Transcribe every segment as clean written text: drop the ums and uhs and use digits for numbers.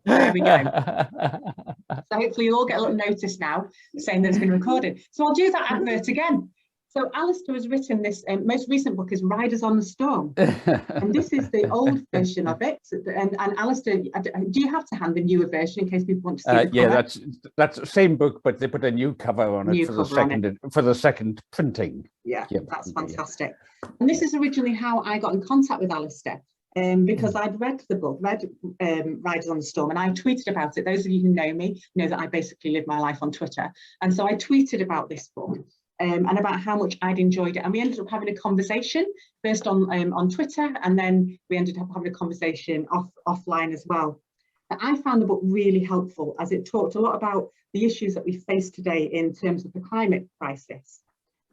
There we go. So hopefully you'll all get a little notice now saying that it's been recorded. So I'll do that advert again. So Alastair has written this most recent book is Riders on the Storm. And this is the old version of it. And Alastair, do you have to hand the newer version in case people want to see the yeah, cover? that's the same book, but they put a new cover on it for the second printing. Yeah, that's fantastic. And this is originally how I got in contact with Alastair. Because I'd read the book, Riders on the Storm, and I tweeted about it. Those of you who know me know that I basically live my life on Twitter. And so I tweeted about this book and about how much I'd enjoyed it. And we ended up having a conversation first on Twitter, and then we ended up having a conversation offline as well. And I found the book really helpful as it talked a lot about the issues that we face today in terms of the climate crisis.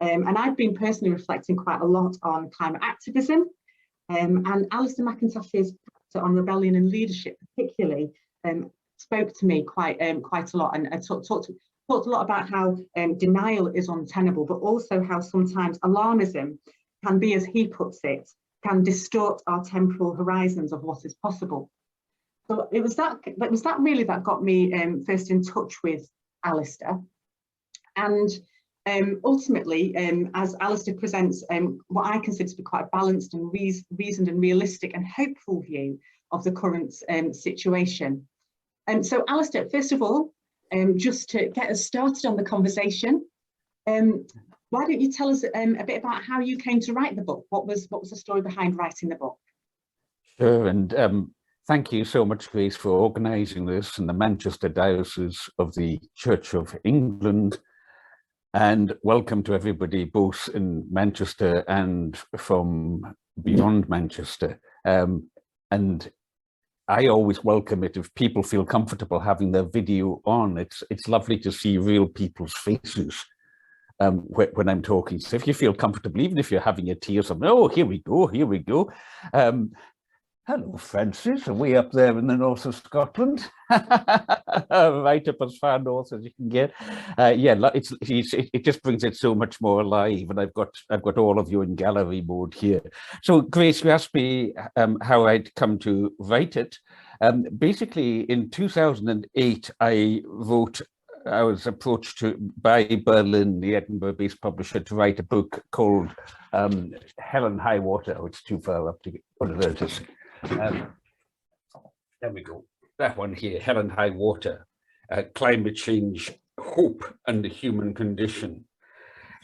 And I've been personally reflecting quite a lot on climate activism. And Alastair McIntosh's chapter on rebellion and leadership particularly spoke to me quite a lot, and talked a lot about how denial is untenable, but also how sometimes alarmism can be, as he puts it, can distort our temporal horizons of what is possible. So it was that really that got me first in touch with Alastair. And ultimately, as Alastair presents what I consider to be quite a balanced and reasoned and realistic and hopeful view of the current situation. So Alastair, first of all, just to get us started on the conversation, why don't you tell us a bit about how you came to write the book? What was the story behind writing the book? Sure, and thank you so much, Grace, for organising this in the Manchester Diocese of the Church of England. And welcome to everybody, both in Manchester and from beyond Manchester. And I always welcome it if people feel comfortable having their video on. It's lovely to see real people's faces when I'm talking. So if you feel comfortable, even if you're having a tea or something, oh, here we go. Hello, Francis, way up there in the north of Scotland, right up as far north as you can get. Yeah, it just brings it so much more alive, and I've got all of you in gallery mode here. So, Grace, you asked me how I'd come to write it. Basically, in 2008, I was approached by Berlin, the Edinburgh-based publisher, to write a book called Hell and High Water. Oh, it's too far up to get one of those. There we go. That one here, Hell and High Water, Climate Change, Hope and the Human Condition.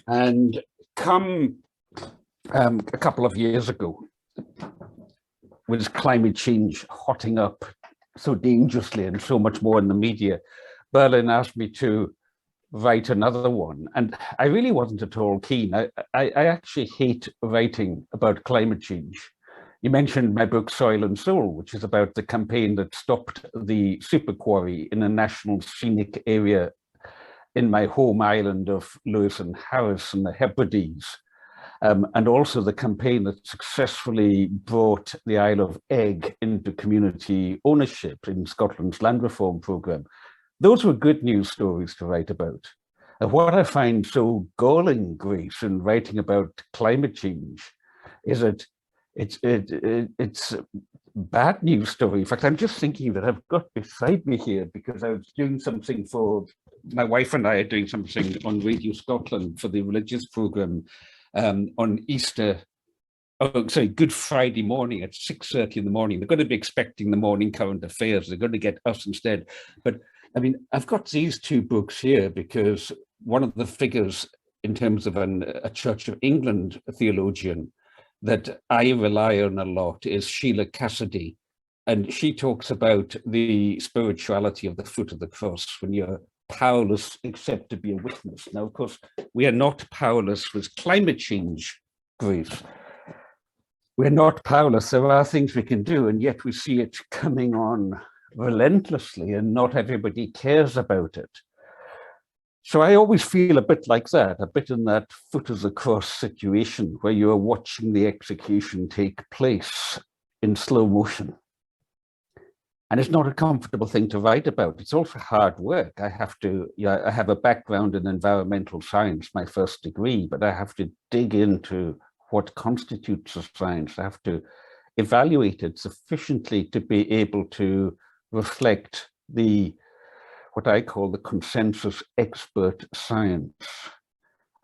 And come a couple of years ago, with climate change hotting up so dangerously and so much more in the media, Berlin asked me to write another one. And I really wasn't at all keen. I actually hate writing about climate change. You mentioned my book, Soil and Soul, which is about the campaign that stopped the super quarry in a national scenic area in my home island of Lewis and Harris in the Hebrides. And also the campaign that successfully brought the Isle of Egg into community ownership in Scotland's land reform programme. Those were good news stories to write about. And what I find so galling, Grace, in writing about climate change is that it's a bad news story. In fact, I'm just thinking that I've got beside me here because I was doing something for, my wife and I are doing something on Radio Scotland for the religious programme on Easter, Good Friday morning at 6:30 in the morning. They're going to be expecting the morning current affairs. They're going to get us instead. But I mean, I've got these two books here because one of the figures in terms of a Church of England theologian that I rely on a lot is Sheila Cassidy. And she talks about the spirituality of the foot of the cross when you're powerless except to be a witness. Now, of course, we are not powerless with climate change, Grace. We're not powerless. There are things we can do, and yet we see it coming on relentlessly, and not everybody cares about it. So I always feel a bit like that, a bit in that foot of the cross situation where you're watching the execution take place in slow motion. And it's not a comfortable thing to write about. It's also hard work. I have a background in environmental science, my first degree, but I have to dig into what constitutes a science. I have to evaluate it sufficiently to be able to reflect what I call the consensus expert science.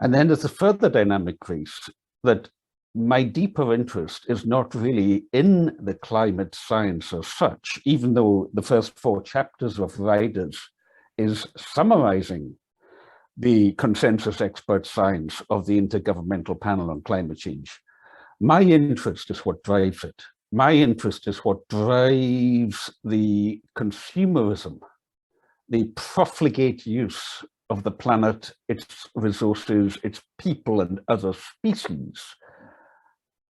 And then there's a further dynamic, Grace, that my deeper interest is not really in the climate science as such, even though the first 4 chapters of Riders is summarizing the consensus expert science of the Intergovernmental Panel on Climate Change. My interest is what drives it. My interest is what drives the consumerism, the profligate use of the planet, its resources, its people and other species,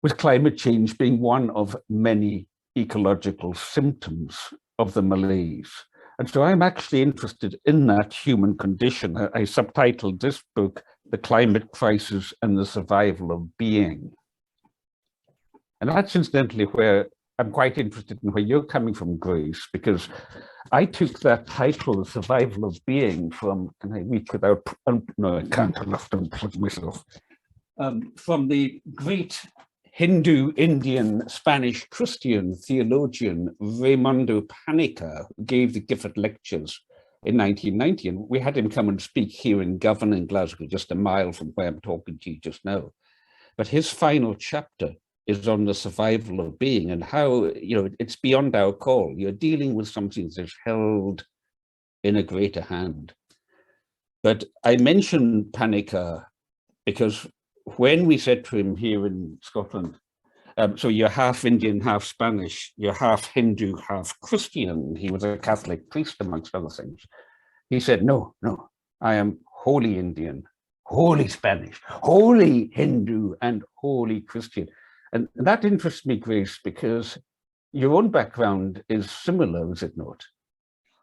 with climate change being one of many ecological symptoms of the malaise. And so I'm actually interested in that human condition. I subtitled this book, The Climate Crisis and the Survival of Being. And that's incidentally where I'm quite interested in where you're coming from, Grace, because I took that title, The Survival of Being, from, can I reach without, no, I can't, I'll have to unplug myself, from the great Hindu, Indian, Spanish Christian theologian Raimundo Panica, who gave the Gifford Lectures in 1990. And we had him come and speak here in Govan in Glasgow, just a mile from where I'm talking to you just now. But his final chapter is on the survival of being and how, it's beyond our call. You're dealing with something that's held in a greater hand. But I mention Panica because when we said to him here in Scotland, so you're half Indian, half Spanish, you're half Hindu, half Christian. He was a Catholic priest, amongst other things. He said, no, I am wholly Indian, wholly Spanish, wholly Hindu, and wholly Christian. And that interests me, Grace, because your own background is similar, is it not?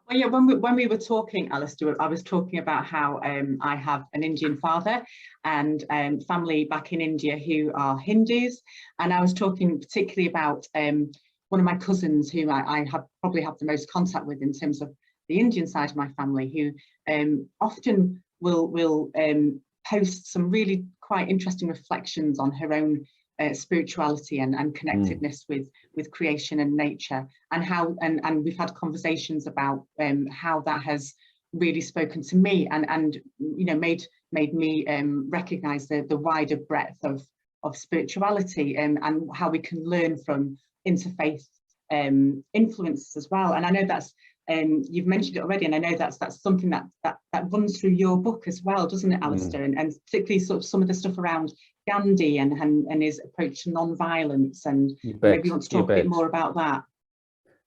Well, yeah, when we were talking, Alastair, I was talking about how I have an Indian father and family back in India who are Hindus. And I was talking particularly about one of my cousins who I probably have the most contact with in terms of the Indian side of my family, who often will post some really quite interesting reflections on her own spirituality and connectedness with creation and nature, and how and we've had conversations about how that has really spoken to me and made me recognize the wider breadth of spirituality and how we can learn from interfaith influences as well. And I know that's you've mentioned it already, and I know that's something that runs through your book as well, doesn't it, Alastair? And particularly sort of some of the stuff around Gandhi and his approach to non-violence, and maybe you want to talk a bit more about that.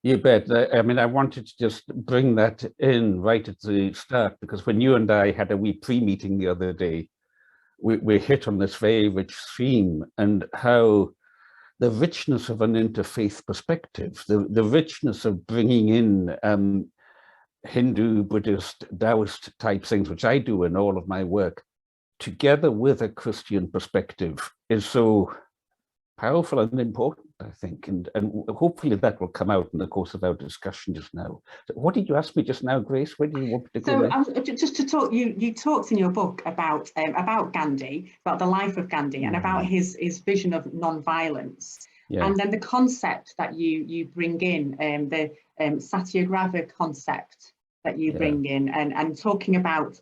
You bet. I mean, I wanted to just bring that in right at the start, because when you and I had a wee pre-meeting the other day, we hit on this very rich theme and how the richness of an interfaith perspective, the richness of bringing in Hindu, Buddhist, Taoist type things, which I do in all of my work, together with a Christian perspective is so powerful and important, I think, and hopefully that will come out in the course of our discussion just now. So what did you ask me just now, Grace? Where do you want to go? So just to talk, you talked in your book about Gandhi, about the life of Gandhi, and about his vision of non-violence, and then the concept that you bring in, the satyagraha concept that you bring in, and talking about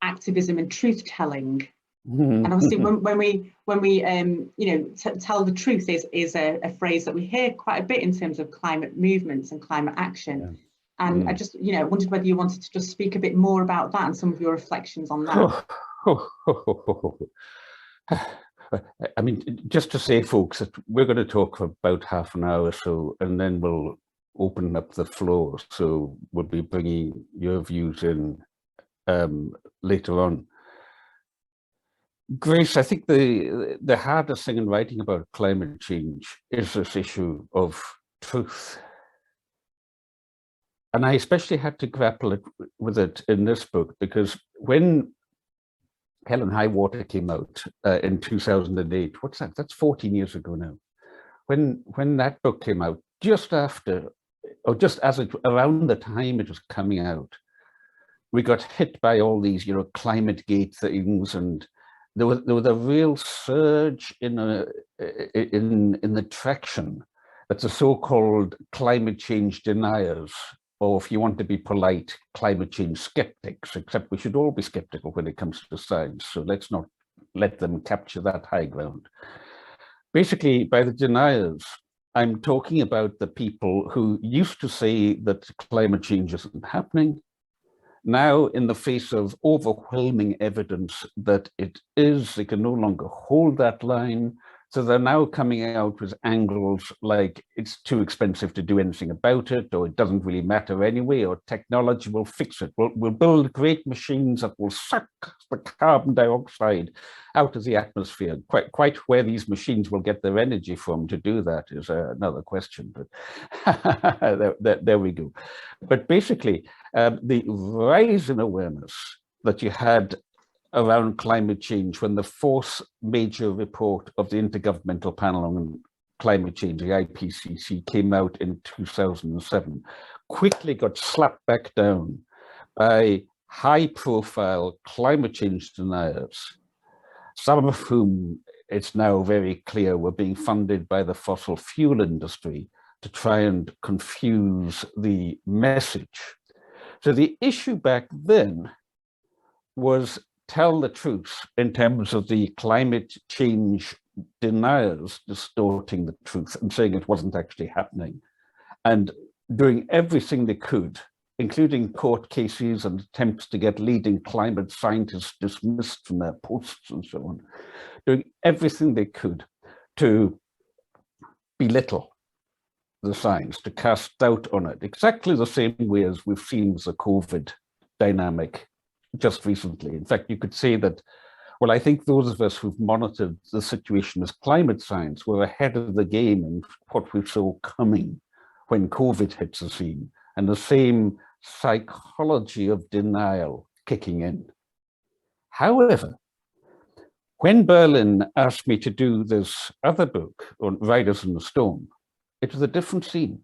activism and truth telling. And obviously when we tell the truth is a phrase that we hear quite a bit in terms of climate movements and climate action. And I just wondered whether you wanted to just speak a bit more about that and some of your reflections on that. I mean, just to say, folks, that we're going to talk for about half an hour or so, and then we'll open up the floor. So we'll be bringing your views in later on. Grace, I think the hardest thing in writing about climate change is this issue of truth. And I especially had to grapple with it in this book, because when Hell and High Water came out in 2008, what's that? That's 14 years ago now. When that book came out, just after, or just as around the time it was coming out, we got hit by all these, climate gate things, and there was a real surge in the traction That's the so-called climate change deniers, or if you want to be polite, climate change skeptics, except we should all be skeptical when it comes to science. So let's not let them capture that high ground. Basically, by the deniers, I'm talking about the people who used to say that climate change isn't happening. Now, in the face of overwhelming evidence that it is, they can no longer hold that line. So they're now coming out with angles like it's too expensive to do anything about it, or it doesn't really matter anyway, or technology will fix it. We'll build great machines that will suck the carbon dioxide out of the atmosphere. Quite where these machines will get their energy from to do that is another question, but there we go. But basically, the rise in awareness that you had around climate change when the fourth major report of the Intergovernmental Panel on Climate Change, the IPCC, came out in 2007, quickly got slapped back down by high-profile climate change deniers, some of whom it's now very clear were being funded by the fossil fuel industry to try and confuse the message. So the issue back then was tell the truth in terms of the climate change deniers distorting the truth and saying it wasn't actually happening, and doing everything they could, including court cases and attempts to get leading climate scientists dismissed from their posts and so on, doing everything they could to belittle the science, to cast doubt on it, exactly the same way as we've seen with the COVID dynamic just recently. In fact, you could say that, well, I think those of us who've monitored the situation as climate science were ahead of the game in what we saw coming when COVID hit the scene, and the same psychology of denial kicking in. However, when Berlin asked me to do this other book on Riders in the Storm, it was a different scene,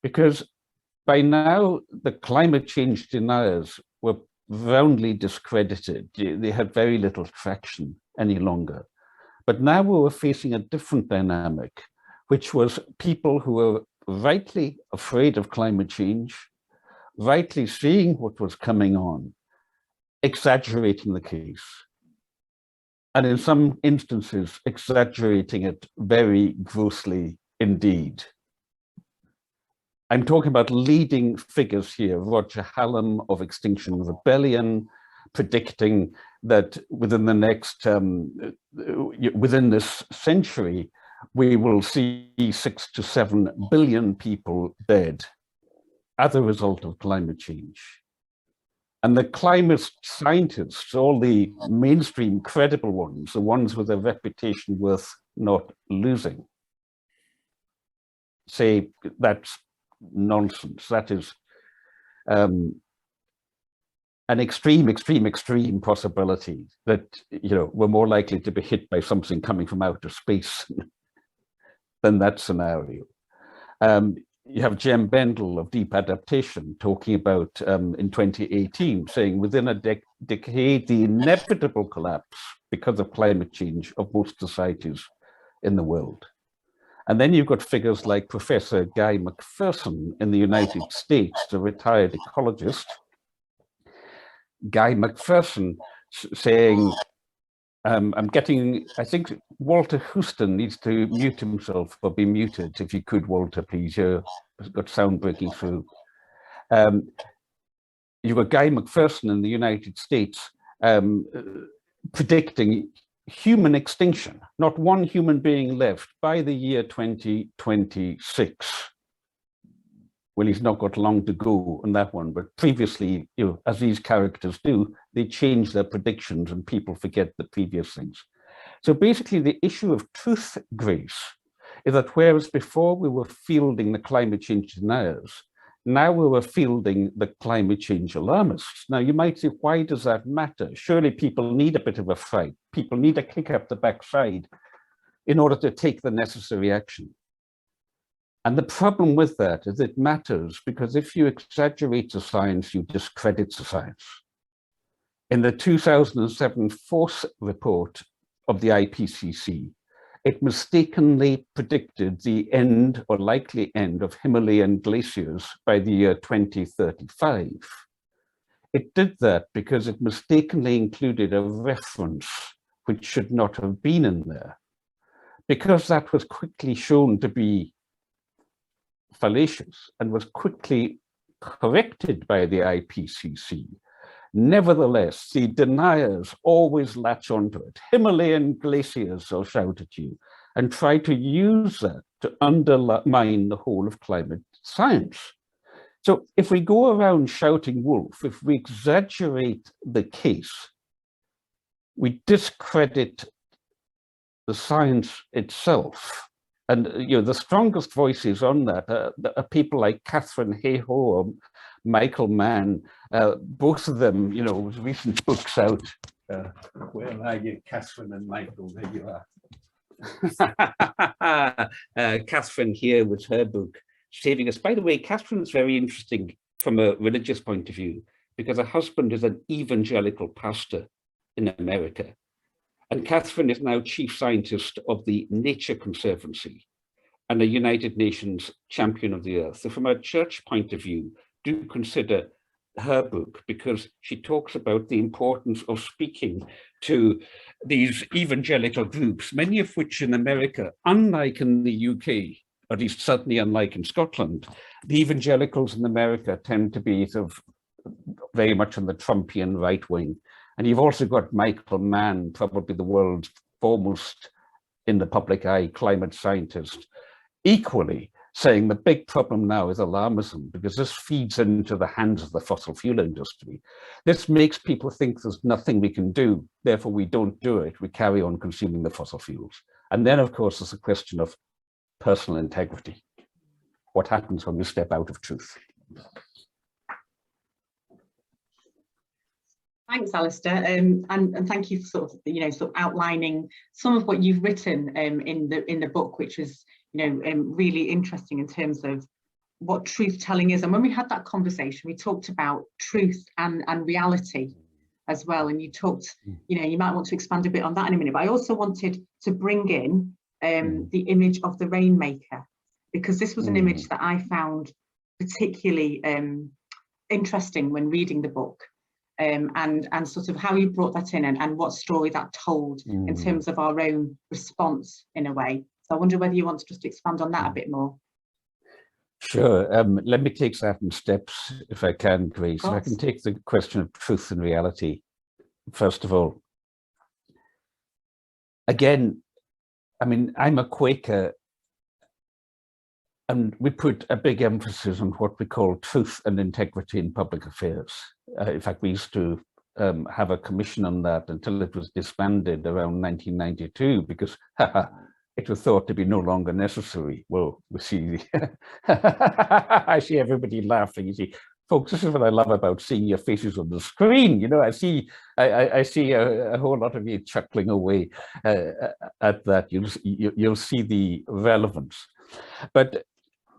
because by now the climate change deniers were roundly discredited. They had very little traction any longer. But now we were facing a different dynamic, which was people who were rightly afraid of climate change, rightly seeing what was coming on, exaggerating the case, and in some instances, exaggerating it very grossly indeed. I'm talking about leading figures here, Roger Hallam of Extinction Rebellion, predicting that within the next, within this century, we will see 6 to 7 billion people dead as a result of climate change. And the climate scientists, all the mainstream credible ones, the ones with a reputation worth not losing, say that's nonsense. That is an extreme possibility that, we're more likely to be hit by something coming from outer space than that scenario. You have Jem Bendel of Deep Adaptation talking about in 2018, saying within a decade, the inevitable collapse because of climate change of most societies in the world. And then you've got figures like Professor Guy McPherson in the United States, a retired ecologist. Guy McPherson saying, I think Walter Houston needs to mute himself or be muted. If you could, Walter, please, you've got sound breaking through. You've got Guy McPherson in the United States predicting human extinction, not one human being left by the year 2026. Well, he's not got long to go on that one, but previously, as these characters do, they change their predictions and people forget the previous things. So basically the issue of truth, Grace, is that whereas before we were fielding the climate change deniers, now we were fielding the climate change alarmists. Now you might say, why does that matter? Surely people need a bit of a fright. People need a kick up the backside in order to take the necessary action. And the problem with that is it matters because if you exaggerate the science, you discredit the science. In the 2007 fourth report of the IPCC, it mistakenly predicted the end or likely end of Himalayan glaciers by the year 2035. It did that because it mistakenly included a reference which should not have been in there. Because that was quickly shown to be fallacious and was quickly corrected by the IPCC, nevertheless, the deniers always latch onto it. Himalayan glaciers, they'll shout at you, and try to use that to undermine the whole of climate science. So if we go around shouting wolf, if we exaggerate the case, we discredit the science itself. And the strongest voices on that are people like Catherine Hayhoe or Michael Mann. Both of them, with recent books out. Where are you, Catherine and Michael? There you are. Catherine here with her book, Saving Us. By the way, Catherine's very interesting from a religious point of view, because her husband is an evangelical pastor in America. And Catherine is now chief scientist of the Nature Conservancy and a United Nations champion of the earth. So from a church point of view, do consider her book, because she talks about the importance of speaking to these evangelical groups, many of which in America, unlike in the UK, or at least certainly unlike in Scotland, the evangelicals in America tend to be sort of very much on the Trumpian right wing. And you've also got Michael Mann, probably the world's foremost in the public eye climate scientist, equally saying the big problem now is alarmism, because this feeds into the hands of the fossil fuel industry. This makes people think there's nothing we can do, therefore we don't do it, we carry on consuming the fossil fuels. And then, of course, there's a question of personal integrity. What happens when we step out of truth? Thanks, Alastair, and thank you for sort of outlining some of what you've written in the book, which was really interesting in terms of what truth telling is. And when we had that conversation, we talked about truth and reality as well. And you talked, you might want to expand a bit on that in a minute. But I also wanted to bring in the image of the rainmaker, because this was an image that I found particularly interesting when reading the book. And sort of how you brought that in and what story that told in terms of our own response in a way. So I wonder whether you want to just expand on that a bit more. Sure. Let me take that in steps, if I can, Grace. If I can take the question of truth and reality. First of all, again, I mean, I'm a Quaker, and we put a big emphasis on what we call truth and integrity in public affairs. In fact, we used to have a commission on that until it was disbanded around 1992, because it was thought to be no longer necessary. Well, we see, I see everybody laughing. You see, folks, this is what I love about seeing your faces on the screen. I see a whole lot of you chuckling away at that. You'll see the relevance. But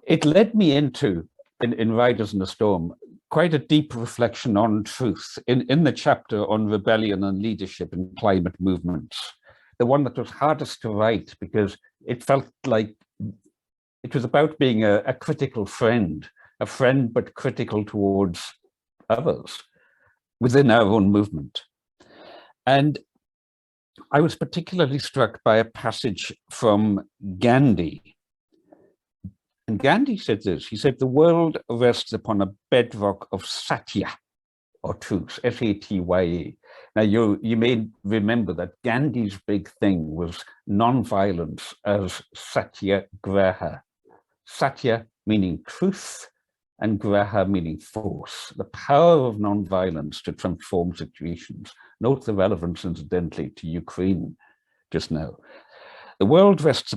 it led me into, in Riders in the Storm, quite a deep reflection on truth in the chapter on rebellion and leadership in climate movements, the one that was hardest to write because it felt like it was about being a critical friend, a friend but critical towards others within our own movement. And I was particularly struck by a passage from Gandhi. And Gandhi said this, he said, the world rests upon a bedrock of satya, or truth, S-A-T-Y-A. Now, you may remember that Gandhi's big thing was non-violence as satyagraha. Satya meaning truth, and graha meaning force, the power of non-violence to transform situations. Note the relevance, incidentally, to Ukraine just now. The world rests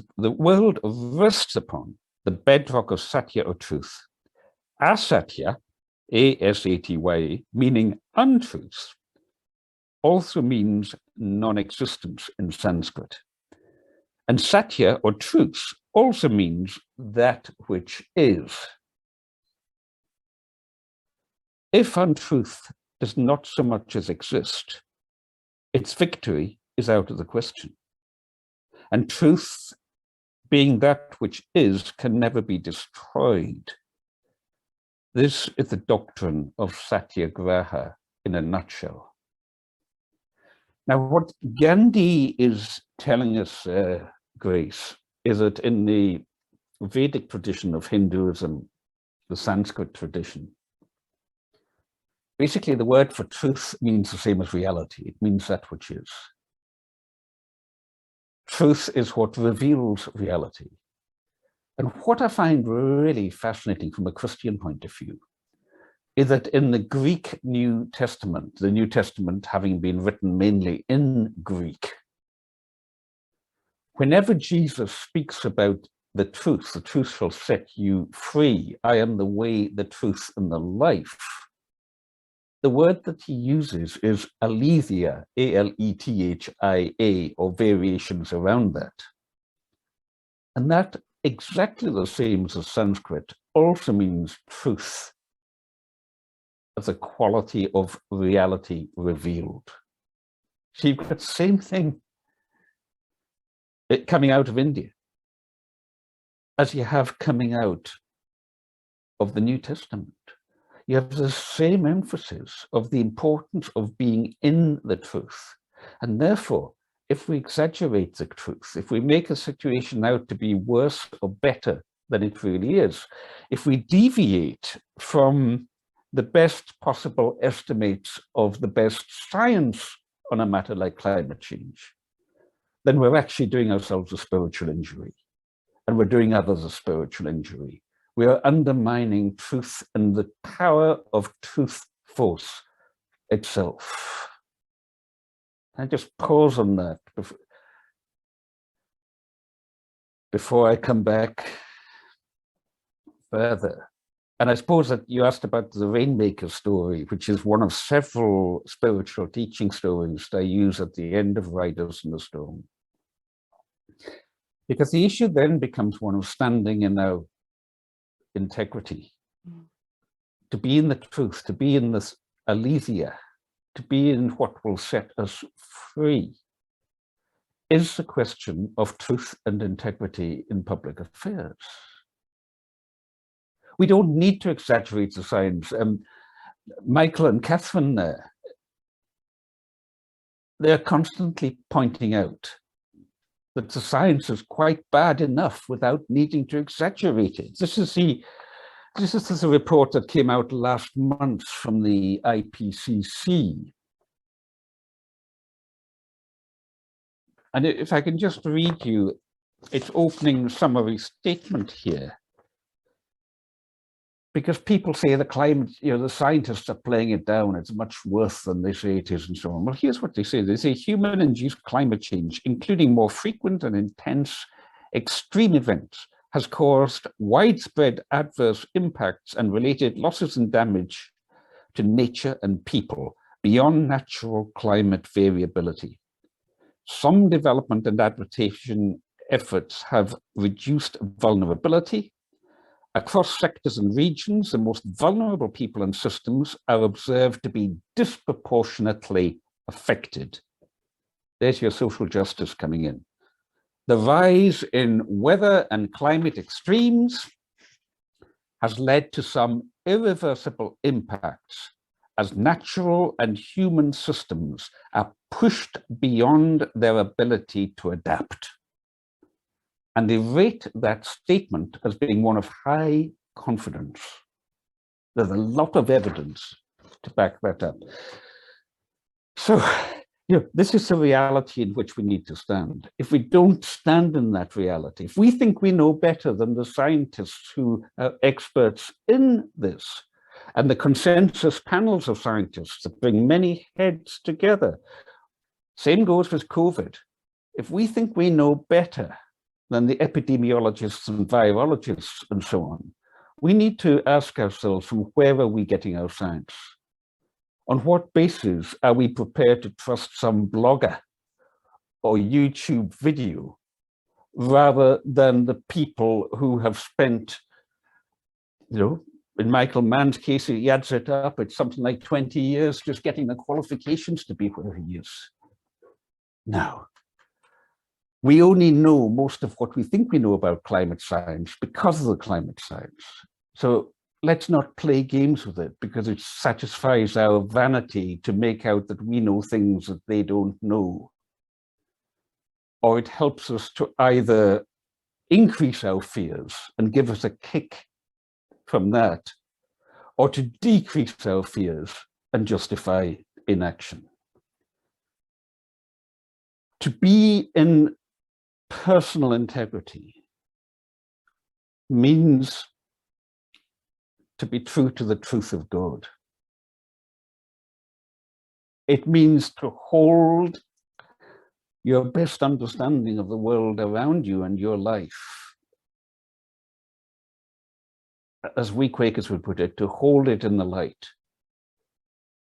upon the bedrock of satya or truth. Asatya, A-S-A-T-Y-A, meaning untruth, also means non-existence in Sanskrit. And satya or truth also means that which is. If untruth does not so much as exist, its victory is out of the question. And truth, being that which is, can never be destroyed. This is the doctrine of Satyagraha in a nutshell. Now, what Gandhi is telling us, Grace, is that in the Vedic tradition of Hinduism, the Sanskrit tradition, basically the word for truth means the same as reality. It means that which is. Truth is what reveals reality. And what I find really fascinating from a Christian point of view is that in the Greek New Testament, the New Testament having been written mainly in Greek, whenever Jesus speaks about the truth shall set you free, I am the way, the truth, and the life, the word that he uses is aletheia, A-L-E-T-H-I-A, or variations around that. And that, exactly the same as Sanskrit, also means truth as a quality of reality revealed. So you've got the same thing coming out of India as you have coming out of the New Testament. You have the same emphasis of the importance of being in the truth. And therefore, if we exaggerate the truth, if we make a situation out to be worse or better than it really is, if we deviate from the best possible estimates of the best science on a matter like climate change, then we're actually doing ourselves a spiritual injury, and we're doing others a spiritual injury. We are undermining truth and the power of truth force itself. I just pause on that before I come back further. And I suppose that you asked about the Rainmaker story, which is one of several spiritual teaching stories that I use at the end of Riders in the Storm. Because the issue then becomes one of standing in our integrity, to be in the truth, to be in this aletheia, to be in what will set us free, is the question of truth and integrity in public affairs. We don't need to exaggerate the science. Michael and Catherine there, they're constantly pointing out that the science is quite bad enough without needing to exaggerate it. This is a report that came out last month from the IPCC. And if I can just read you its opening summary statement here, because people say the climate, the scientists are playing it down, it's much worse than they say it is and so on. Well, here's what they say. They say human-induced climate change, including more frequent and intense extreme events, has caused widespread adverse impacts and related losses and damage to nature and people beyond natural climate variability. Some development and adaptation efforts have reduced vulnerability. Across sectors and regions, the most vulnerable people and systems are observed to be disproportionately affected. There's your social justice coming in. The rise in weather and climate extremes has led to some irreversible impacts as natural and human systems are pushed beyond their ability to adapt. And they rate that statement as being one of high confidence. There's a lot of evidence to back that up. So, this is the reality in which we need to stand. If we don't stand in that reality, if we think we know better than the scientists who are experts in this, and the consensus panels of scientists that bring many heads together, same goes with COVID. If we think we know better than the epidemiologists and virologists and so on, we need to ask ourselves, from where are we getting our science? On what basis are we prepared to trust some blogger or YouTube video rather than the people who have spent, in Michael Mann's case, he adds it up, it's something like 20 years just getting the qualifications to be where he is now. We only know most of what we think we know about climate science because of the climate science. So let's not play games with it, because it satisfies our vanity to make out that we know things that they don't know. Or it helps us to either increase our fears and give us a kick from that, or to decrease our fears and justify inaction. To be in personal integrity means to be true to the truth of God. It means to hold your best understanding of the world around you and your life, as we Quakers would put it, to hold it in the light,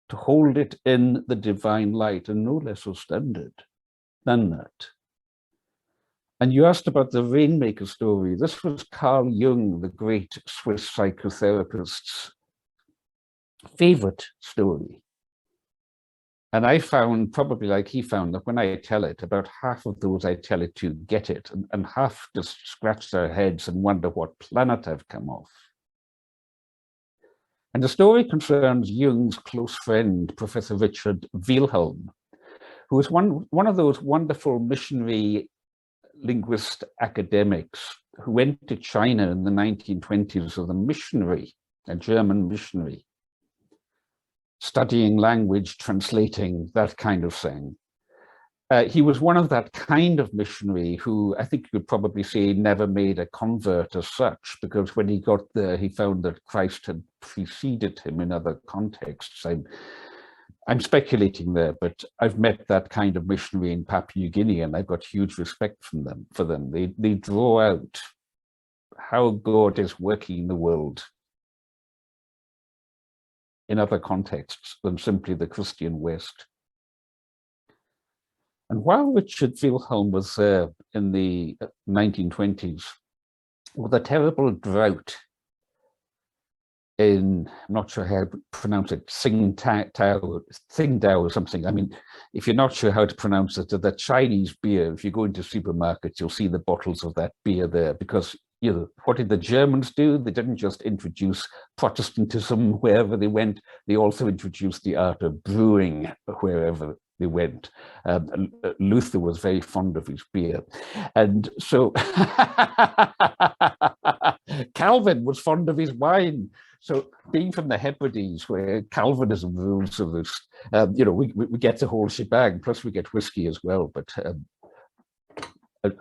to hold it in the divine light, and no less a standard than that. And you asked about the Rainmaker story. This was Carl Jung, the great Swiss psychotherapist's favorite story. And I found, probably like he found, that when I tell it, about half of those I tell it to get it, and half just scratch their heads and wonder what planet I've come off. And the story concerns Jung's close friend, Professor Richard Wilhelm, who was one of those wonderful missionary linguist academics who went to China in the 1920s as a missionary, a German missionary, studying language, translating, that kind of thing. He was one of that kind of missionary who, I think you could probably say, never made a convert as such, because when he got there, he found that Christ had preceded him in other contexts. I'm speculating there, but I've met that kind of missionary in Papua New Guinea, and I've got huge respect for them. They draw out how God is working in the world in other contexts than simply the Christian West. And while Richard Wilhelm was there in the 1920s, with a terrible drought in, I'm not sure how to pronounce it, Tsingtao or something. I mean, if you're not sure how to pronounce it, the Chinese beer, if you go into supermarkets, you'll see the bottles of that beer there, because, you know, what did the Germans do? They didn't just introduce Protestantism wherever they went, they also introduced the art of brewing wherever they went. Luther was very fond of his beer. And so Calvin was fond of his wine. So being from the Hebrides, where Calvinism rules the roost, you know, we get the whole shebang, plus we get whiskey as well. But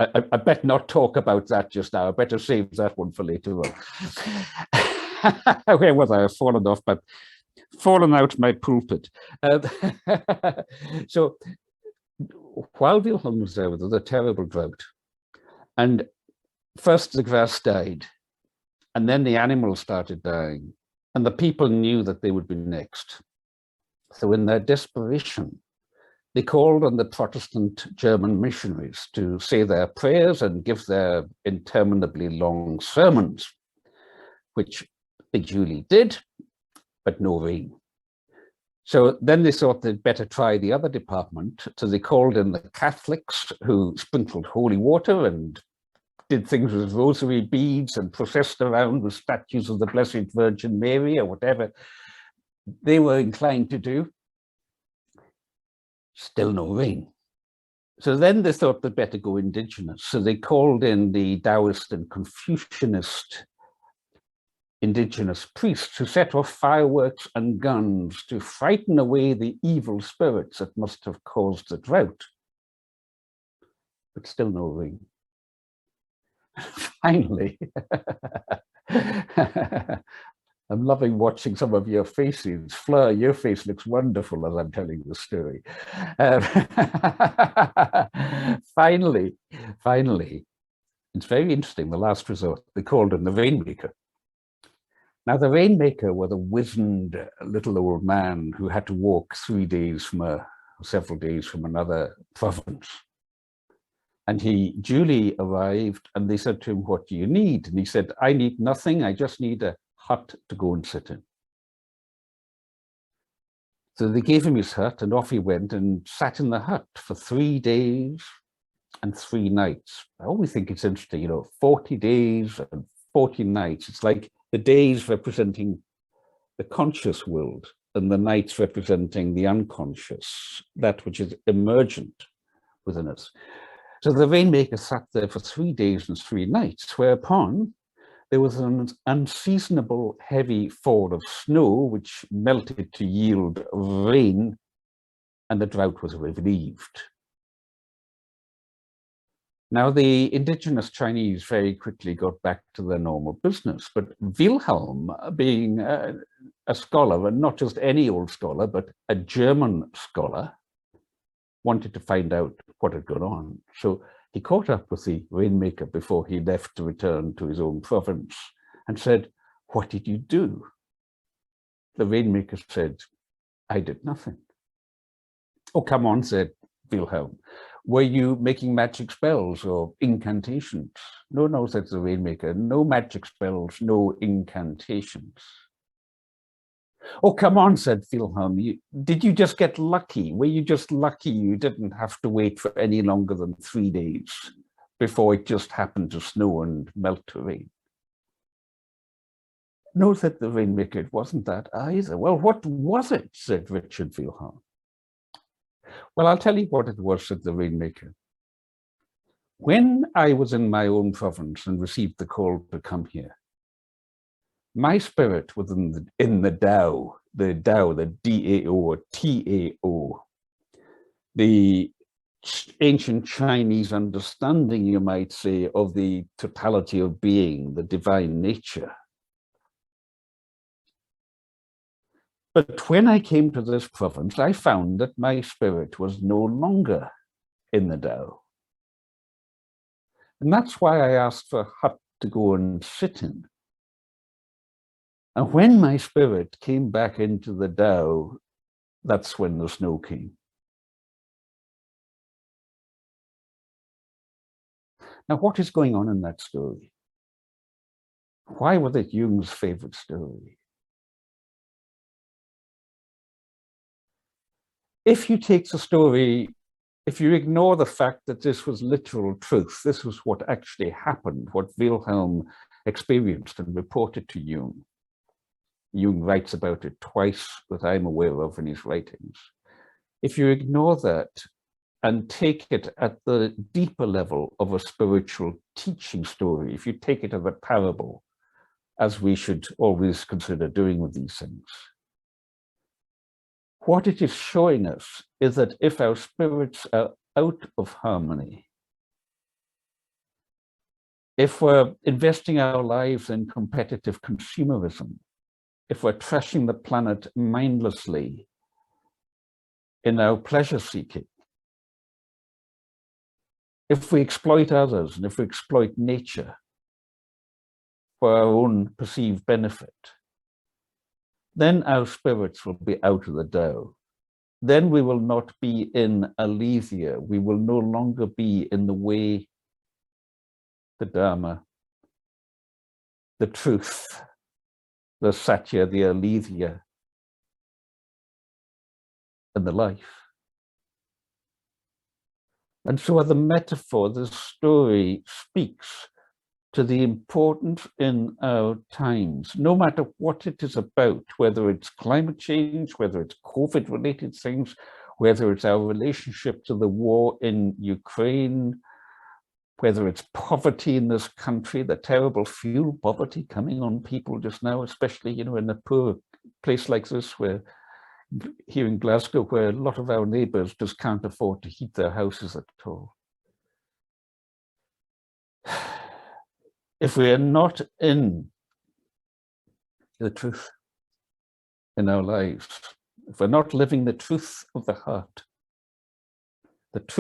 I bet not talk about that just now. I better save that one for later on. Where was I? I've fallen out my pulpit. So while Wilhelm was there, there was a terrible drought. And first the grass died, and then the animals started dying, and the people knew that they would be next. So in their desperation, they called on the Protestant German missionaries to say their prayers and give their interminably long sermons, which they duly did, but no rain. So then they thought they'd better try the other department. So they called in the Catholics, who sprinkled holy water and did things with rosary beads and processed around with statues of the Blessed Virgin Mary or whatever they were inclined to do. Still no rain. So then they thought they'd better go indigenous. So they called in the Taoist and Confucianist indigenous priests who set off fireworks and guns to frighten away the evil spirits that must have caused the drought. But still no rain. Finally, I'm loving watching some of your faces. Fleur, your face looks wonderful as I'm telling the story. Finally, it's very interesting, the last resort, they called him the Rainmaker. Now, the Rainmaker was a wizened little old man who had to walk 3 days several days from another province. And he duly arrived, and they said to him, "What do you need?" And he said, "I need nothing, I just need a hut to go and sit in." So they gave him his hut, and off he went and sat in the hut for 3 days, and 3 nights. I always think it's interesting, 40 days and 40 nights. It's like the days representing the conscious world and the nights representing the unconscious, that which is emergent within us. So the rainmaker sat there for 3 days and 3 nights, whereupon there was an unseasonable heavy fall of snow, which melted to yield rain, and the drought was relieved. Now, the indigenous Chinese very quickly got back to their normal business, but Wilhelm, being a scholar, and not just any old scholar, but a German scholar, wanted to find out what had gone on. So he caught up with the rainmaker before he left to return to his own province and said, "What did you do?" The rainmaker said, "I did nothing." "Oh, come on," said Wilhelm. "Were you making magic spells or incantations?" "No, no," said the rainmaker. "No magic spells, no incantations." "Oh, come on," said Wilhelm. "Did you just get lucky? Were you just lucky you didn't have to wait for any longer than 3 days before it just happened to snow and melt to rain?" "No," said the rainmaker, "it wasn't that either." "Well, what was it?" said Richard Wilhelm. "Well, I'll tell you what it was," said the rainmaker. "When I was in my own province and received the call to come here, my spirit was in the Tao, the D-A-O or T-A-O, the ancient Chinese understanding, you might say, of the totality of being, the divine nature. But when I came to this province, I found that my spirit was no longer in the Tao. And that's why I asked for a hut to go and sit in. And when my spirit came back into the Tao, that's when the snow came." Now, what is going on in that story? Why was it Jung's favorite story? If you take the story, if you ignore the fact that this was literal truth, this was what actually happened, what Wilhelm experienced and reported to Jung. Jung writes about it twice that I'm aware of in his writings. If you ignore that and take it at the deeper level of a spiritual teaching story, if you take it as a parable, as we should always consider doing with these things, what it is showing us is that if our spirits are out of harmony, if we're investing our lives in competitive consumerism, if we're trashing the planet mindlessly in our pleasure seeking, if we exploit others and if we exploit nature for our own perceived benefit, then our spirits will be out of the Tao. Then we will not be in aletheia. We will no longer be in the way, the Dharma, the truth, the Satya, the aletheia, and the life. And so the metaphor, the story speaks to the importance in our times, no matter what it is about, whether it's climate change, whether it's COVID-related things, whether it's our relationship to the war in Ukraine, whether it's poverty in this country, the terrible fuel poverty coming on people just now, especially, in a poor place like this, where here in Glasgow, where a lot of our neighbours just can't afford to heat their houses at all. If we are not in the truth in our lives, if we're not living the truth of the heart, if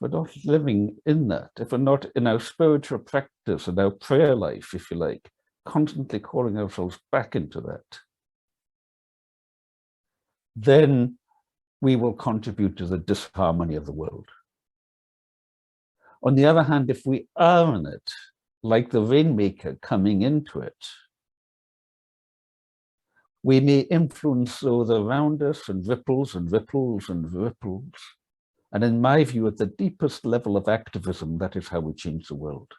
we're not living in that, if we're not in our spiritual practice and our prayer life, if you like, constantly calling ourselves back into that, then we will contribute to the disharmony of the world. On the other hand, if we are in it, like the rainmaker coming into it, we may influence those around us and ripples and ripples and ripples And in my view, at the deepest level of activism, that is how we change the world.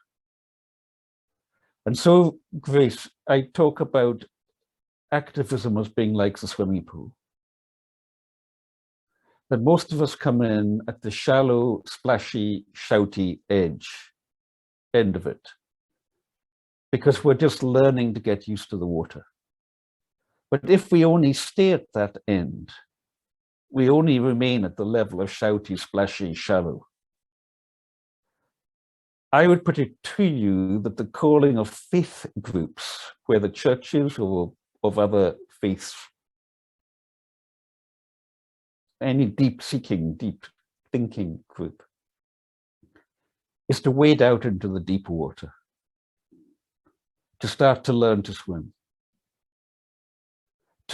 And so, Grace, I talk about activism as being like the swimming pool. That most of us come in at the shallow, splashy, shouty end of it, because we're just learning to get used to the water. But if we only stay at that end, we only remain at the level of shouty, splashy, shallow. I would put it to you that the calling of faith groups, whether churches or of other faiths, any deep seeking, deep thinking group, is to wade out into the deeper water, to start to learn to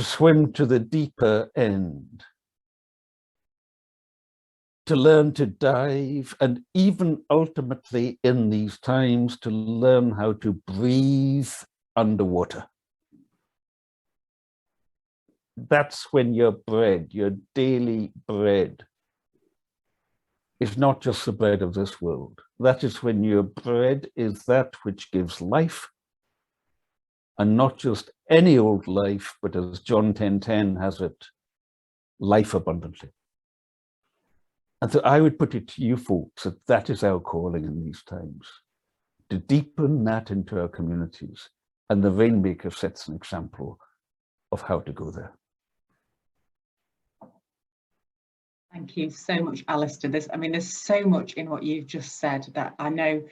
swim to the deeper end, to learn to dive, and even ultimately in these times to learn how to breathe underwater. That's when your bread, your daily bread, is not just the bread of this world. That is when your bread is that which gives life, and not just any old life, but as John 10:10 has it, life abundantly. And so I would put it to you folks that that is our calling in these times, to deepen that into our communities. And the Rainmaker sets an example of how to go there. Thank you so much, Alastair. There's so much in what you've just said that I know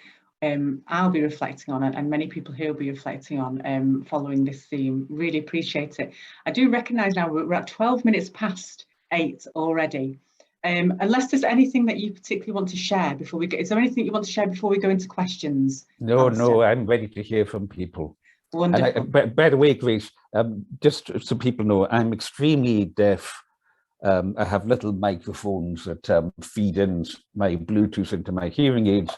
I'll be reflecting on, and many people here will be reflecting on following this theme. Really appreciate it. I do recognise now we're at 12 minutes past 8 already. Unless there's anything that you particularly want to share before we go, is there anything you want to share before we go into questions? No, Alastair? no, I'm ready to hear from people. Wonderful. And by the way, Grace, just so people know, I'm extremely deaf. I have little microphones that feed in my Bluetooth into my hearing aids.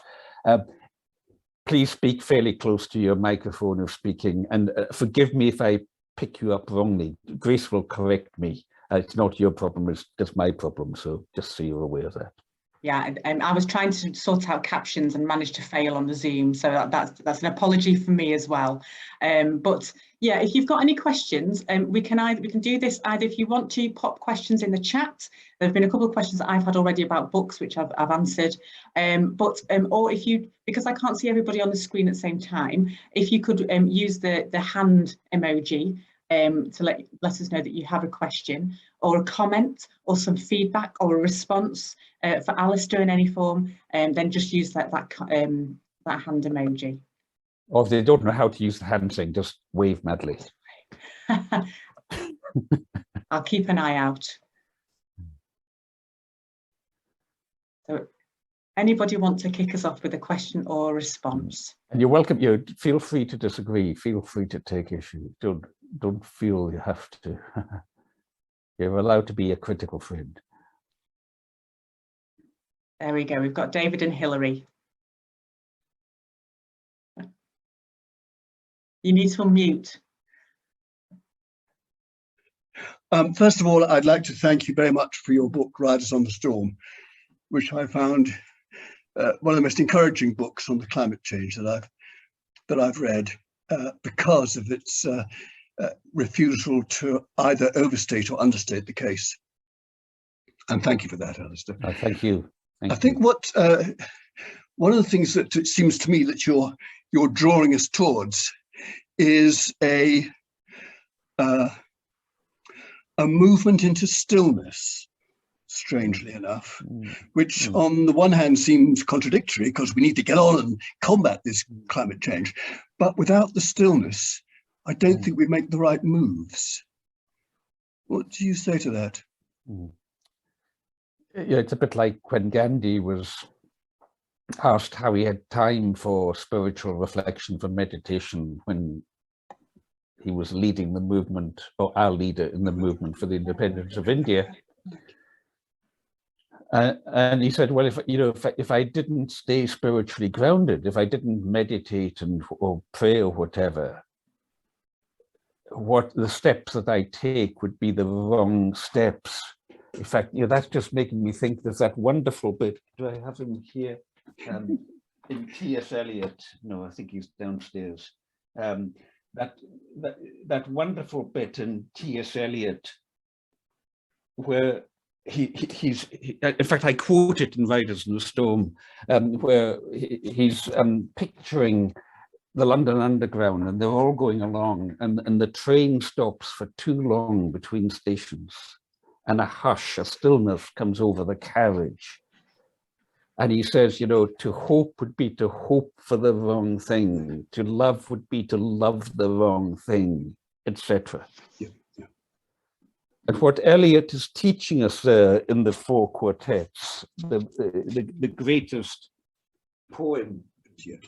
Please speak fairly close to your microphone of speaking, and forgive me if I pick you up wrongly. Grace will correct me. It's not your problem, it's just my problem. So just so you're aware of that. Yeah, I was trying to sort out captions and managed to fail on the Zoom, so that's an apology for me as well. But yeah, if you've got any questions, we can do this either if you want to pop questions in the chat. There have been a couple of questions that I've had already about books, which I've answered. Or if you, because I can't see everybody on the screen at the same time, if you could use the hand emoji. To let us know that you have a question or a comment or some feedback or a response for Alastair in any form, then just use that hand emoji. Or if they don't know how to use the hand thing, just wave madly. I'll keep an eye out. So anybody want to kick us off with a question or a response? And you're welcome. You feel free to disagree. Feel free to take issue. Don't feel you have to. You're allowed to be a critical friend. There we go. We've got David and Hilary. You need to unmute. First of all, I'd like to thank you very much for your book, Riders on the Storm, which I found one of the most encouraging books on the climate change that I've read, because of its refusal to either overstate or understate the case. And thank you for that, Alastair. Oh, thank you. I think what one of the things that it seems to me that you're drawing us towards is a movement into stillness, strangely enough, which on the one hand seems contradictory because we need to get on and combat this climate change, but without the stillness, I don't think we make the right moves. What do you say to that? Yeah, it's a bit like when Gandhi was asked how he had time for spiritual reflection, for meditation, when he was leading the movement, or our leader in the movement for the independence of India. And he said, well, if I didn't stay spiritually grounded, if I didn't meditate or pray or whatever, what the steps that I take would be the wrong steps. In fact, that's just making me think there's that wonderful bit. Do I have him here? In T.S. Eliot? No, I think he's downstairs. That wonderful bit in T.S. Eliot where he's in fact, I quote it in Riders on the Storm, where he's picturing the London Underground, and they're all going along, and the train stops for too long between stations, and a hush, a stillness comes over the carriage. And he says, to hope would be to hope for the wrong thing, to love would be to love the wrong thing, etc. Yeah, yeah. And what Eliot is teaching us there in the four quartets, the greatest poem. Yes.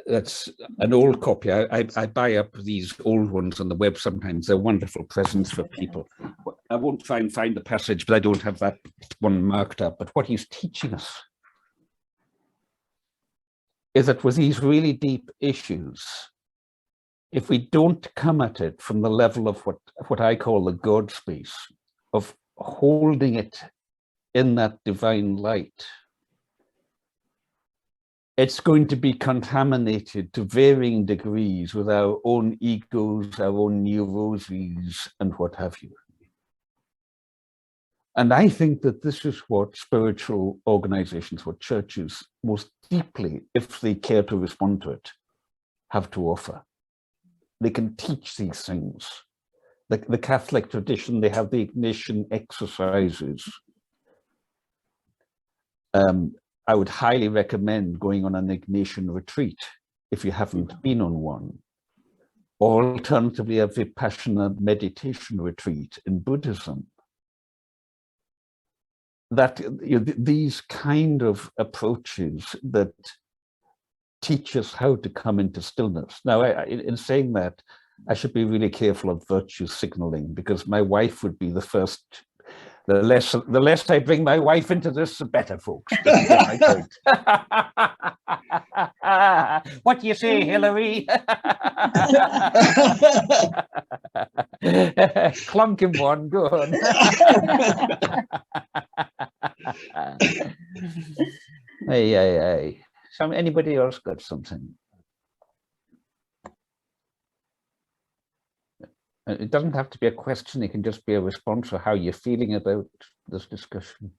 That's an old copy. I buy up these old ones on the web sometimes. They're wonderful presents for people. I won't try and find the passage, but I don't have that one marked up. But what he's teaching us is that with these really deep issues, if we don't come at it from the level of what I call the God space, of holding it in that divine light, it's going to be contaminated to varying degrees with our own egos, our own neuroses, and what have you. And I think that this is what spiritual organizations, what churches most deeply, if they care to respond to it, have to offer. They can teach these things. The Catholic tradition, they have the ignition exercises. I would highly recommend going on an ignition retreat if you haven't been on one. Or alternatively, a Vipassana meditation retreat in Buddhism. That these kind of approaches that teach us how to come into stillness. Now, in saying that, I should be really careful of virtue signaling, because my wife would be the first. The less I bring my wife into this, the better, folks. What do you say, Hillary? Clunk him one, go on. Hey. Anybody else got something? It doesn't have to be a question, it can just be a response or how you're feeling about this discussion.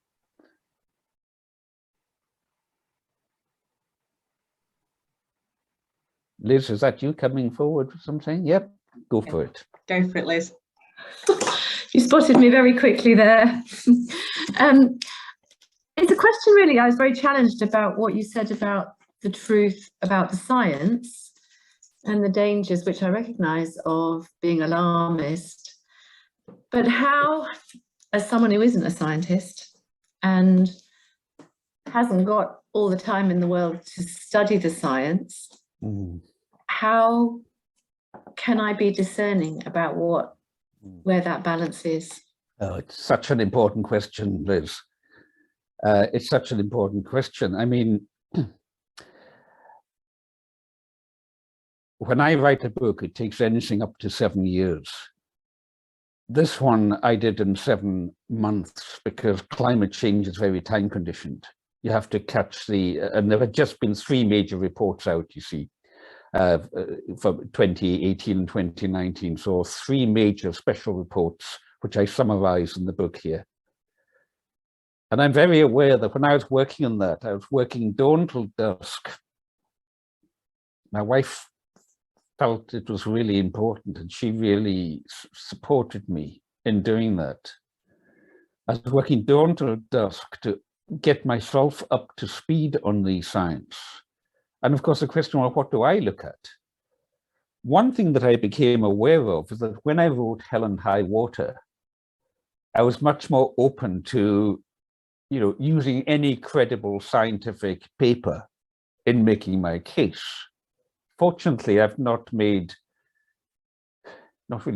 Liz, is that you coming forward with something? Yep, go for it. Go for it, Liz. You spotted me very quickly there. It's a question, really. I was very challenged about what you said about the truth about the science and the dangers, which I recognize, of being alarmist. But how, as someone who isn't a scientist and hasn't got all the time in the world to study the science, how can I be discerning about where that balance is? Oh, it's such an important question, Liz. It's such an important question. I mean, when I write a book, it takes anything up to 7 years. This one I did in 7 months because climate change is very time conditioned. You have to catch and there have just been 3 major reports out, you see, for 2018 and 2019. So 3 major special reports, which I summarize in the book here. And I'm very aware that when I was working on that, I was working dawn till dusk. My wife felt it was really important, and she really supported me in doing that. I was working dawn till dusk to get myself up to speed on the science. And of course, the question was, what do I look at? One thing that I became aware of is that when I wrote Hell and High Water, I was much more open to, using any credible scientific paper in making my case. Fortunately, I've not really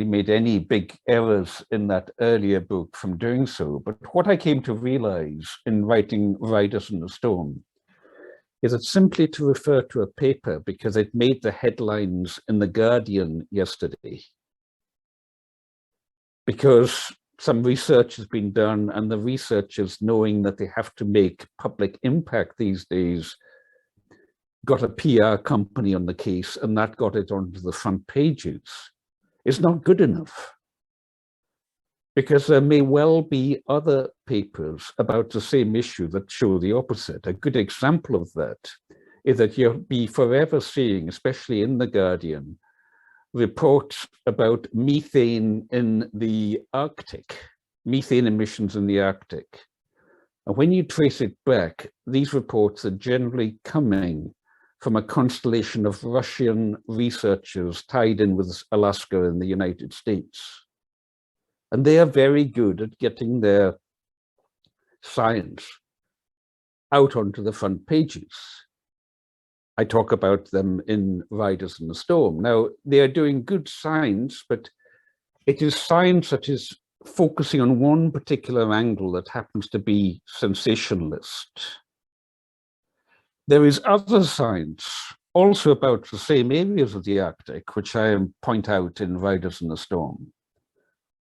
made any big errors in that earlier book from doing so. But what I came to realize in writing Riders on the Storm is that simply to refer to a paper because it made the headlines in The Guardian yesterday because some research has been done, and the researchers, knowing that they have to make public impact these days, got a PR company on the case, and that got it onto the front pages. It's not good enough, because there may well be other papers about the same issue that show the opposite. A good example of that is that you'll be forever seeing, especially in The Guardian, reports about methane in the Arctic, methane emissions in the Arctic. And when you trace it back, these reports are generally coming from a constellation of Russian researchers tied in with Alaska in the United States. And they are very good at getting their science out onto the front pages. I talk about them in Riders in the Storm. Now, they are doing good science, but it is science that is focusing on one particular angle that happens to be sensationalist. There is other science also about the same areas of the Arctic, which I point out in Riders in the Storm,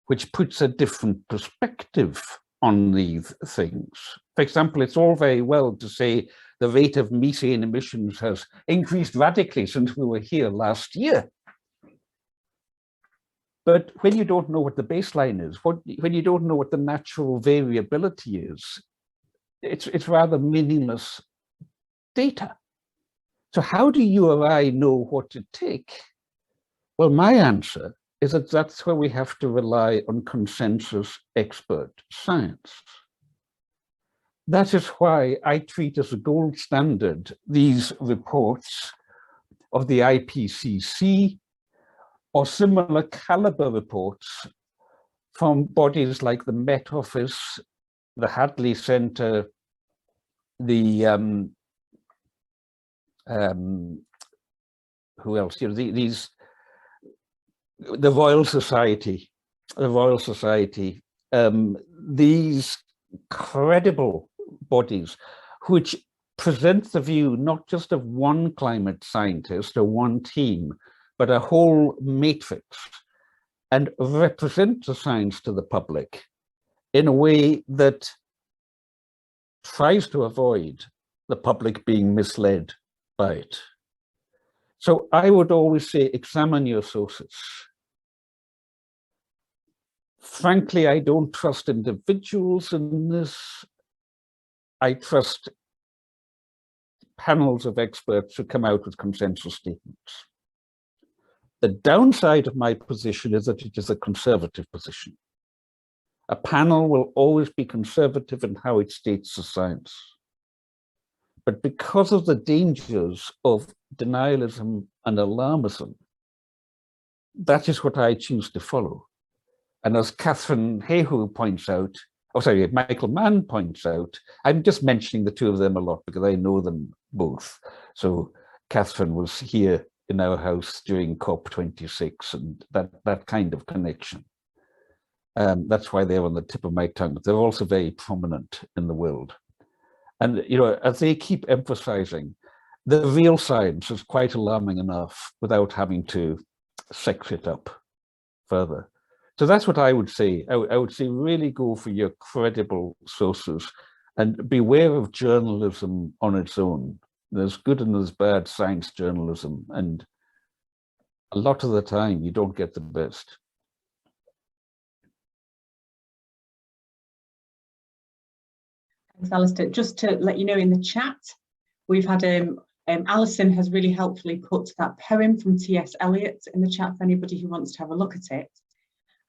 which puts a different perspective on these things. For example, it's all very well to say the rate of methane emissions has increased radically since we were here last year. But when you don't know what the baseline is, when you don't know what the natural variability is, it's rather meaningless data. So how do you or I know what to take? Well, my answer is that that's where we have to rely on consensus expert science. That is why I treat as a gold standard these reports of the IPCC or similar caliber reports from bodies like the Met Office, the Hadley Centre, the who else? You know, the Royal Society, these credible bodies which present the view not just of one climate scientist or one team, but a whole matrix, and represent the science to the public in a way that tries to avoid the public being misled by it. So I would always say, examine your sources. Frankly, I don't trust individuals in this. I trust panels of experts who come out with consensus statements. The downside of my position is that it is a conservative position. A panel will always be conservative in how it states the science. But because of the dangers of denialism and alarmism, that is what I choose to follow. And as Catherine Hayhoe points out, Michael Mann points out, I'm just mentioning the two of them a lot because I know them both. So Catherine was here in our house during COP26 and that kind of connection. That's why they're on the tip of my tongue. They're also very prominent in the world. And, you know, as they keep emphasizing, the real science is quite alarming enough without having to sex it up further. So that's what I would say. I would say really go for your credible sources and beware of journalism on its own. There's good and there's bad science journalism, and a lot of the time you don't get the best. Thanks, Alastair. Just to let you know, in the chat, we've had Alison has really helpfully put that poem from T.S. Eliot in the chat for anybody who wants to have a look at it.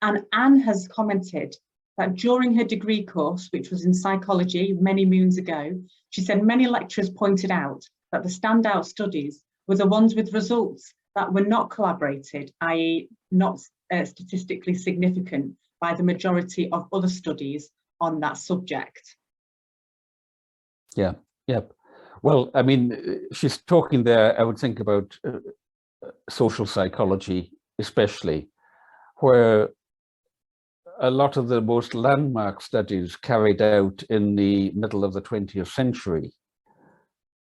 And Anne has commented that during her degree course, which was in psychology many moons ago, she said many lecturers pointed out that the standout studies were the ones with results that were not corroborated, i.e. not statistically significant by the majority of other studies on that subject. Yeah. Well, I mean, she's talking there, I would think about social psychology, especially, where a lot of the most landmark studies carried out in the middle of the 20th century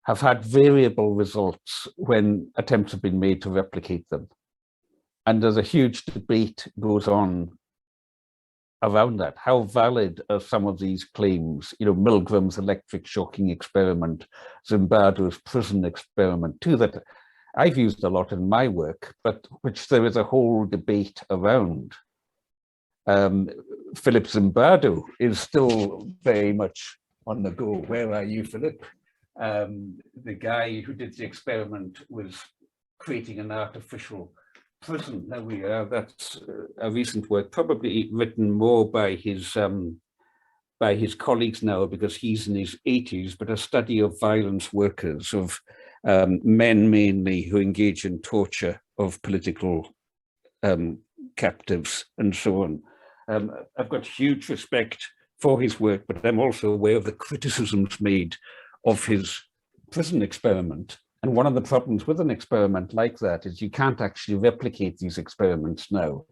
have had variable results when attempts have been made to replicate them. And there's a huge debate goes on around that. How valid are some of these claims? You know, Milgram's electric shocking experiment, Zimbardo's prison experiment, too, that I've used a lot in my work, but which there is a whole debate around. Philip Zimbardo is still very much on the go. Where are you, Philip? The guy who did the experiment was creating an artificial prison. There we are. That's a recent work, probably written more by his colleagues now, because he's in his 80s, but a study of violence workers, of men mainly who engage in torture of political captives and so on. I've got huge respect for his work, but I'm also aware of the criticisms made of his prison experiment. And one of the problems with an experiment like that is you can't actually replicate these experiments now,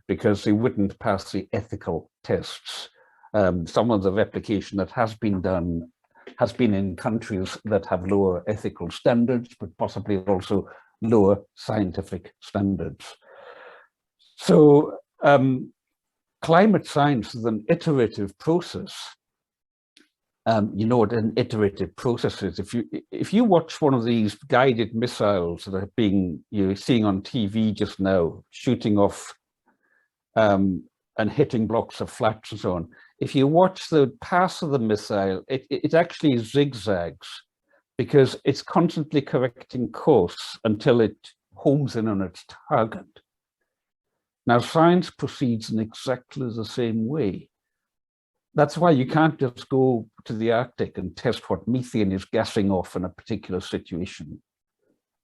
because they wouldn't pass the ethical tests. Some of the replication that has been done has been in countries that have lower ethical standards, but possibly also lower scientific standards. So climate science is an iterative process. You know what an iterative process is. If you watch one of these guided missiles that are being, you're seeing on TV just now, shooting off and hitting blocks of flats and so on, if you watch the path of the missile, it actually zigzags, because it's constantly correcting course until it homes in on its target. Now, science proceeds in exactly the same way. That's why you can't just go to the Arctic and test what methane is gassing off in a particular situation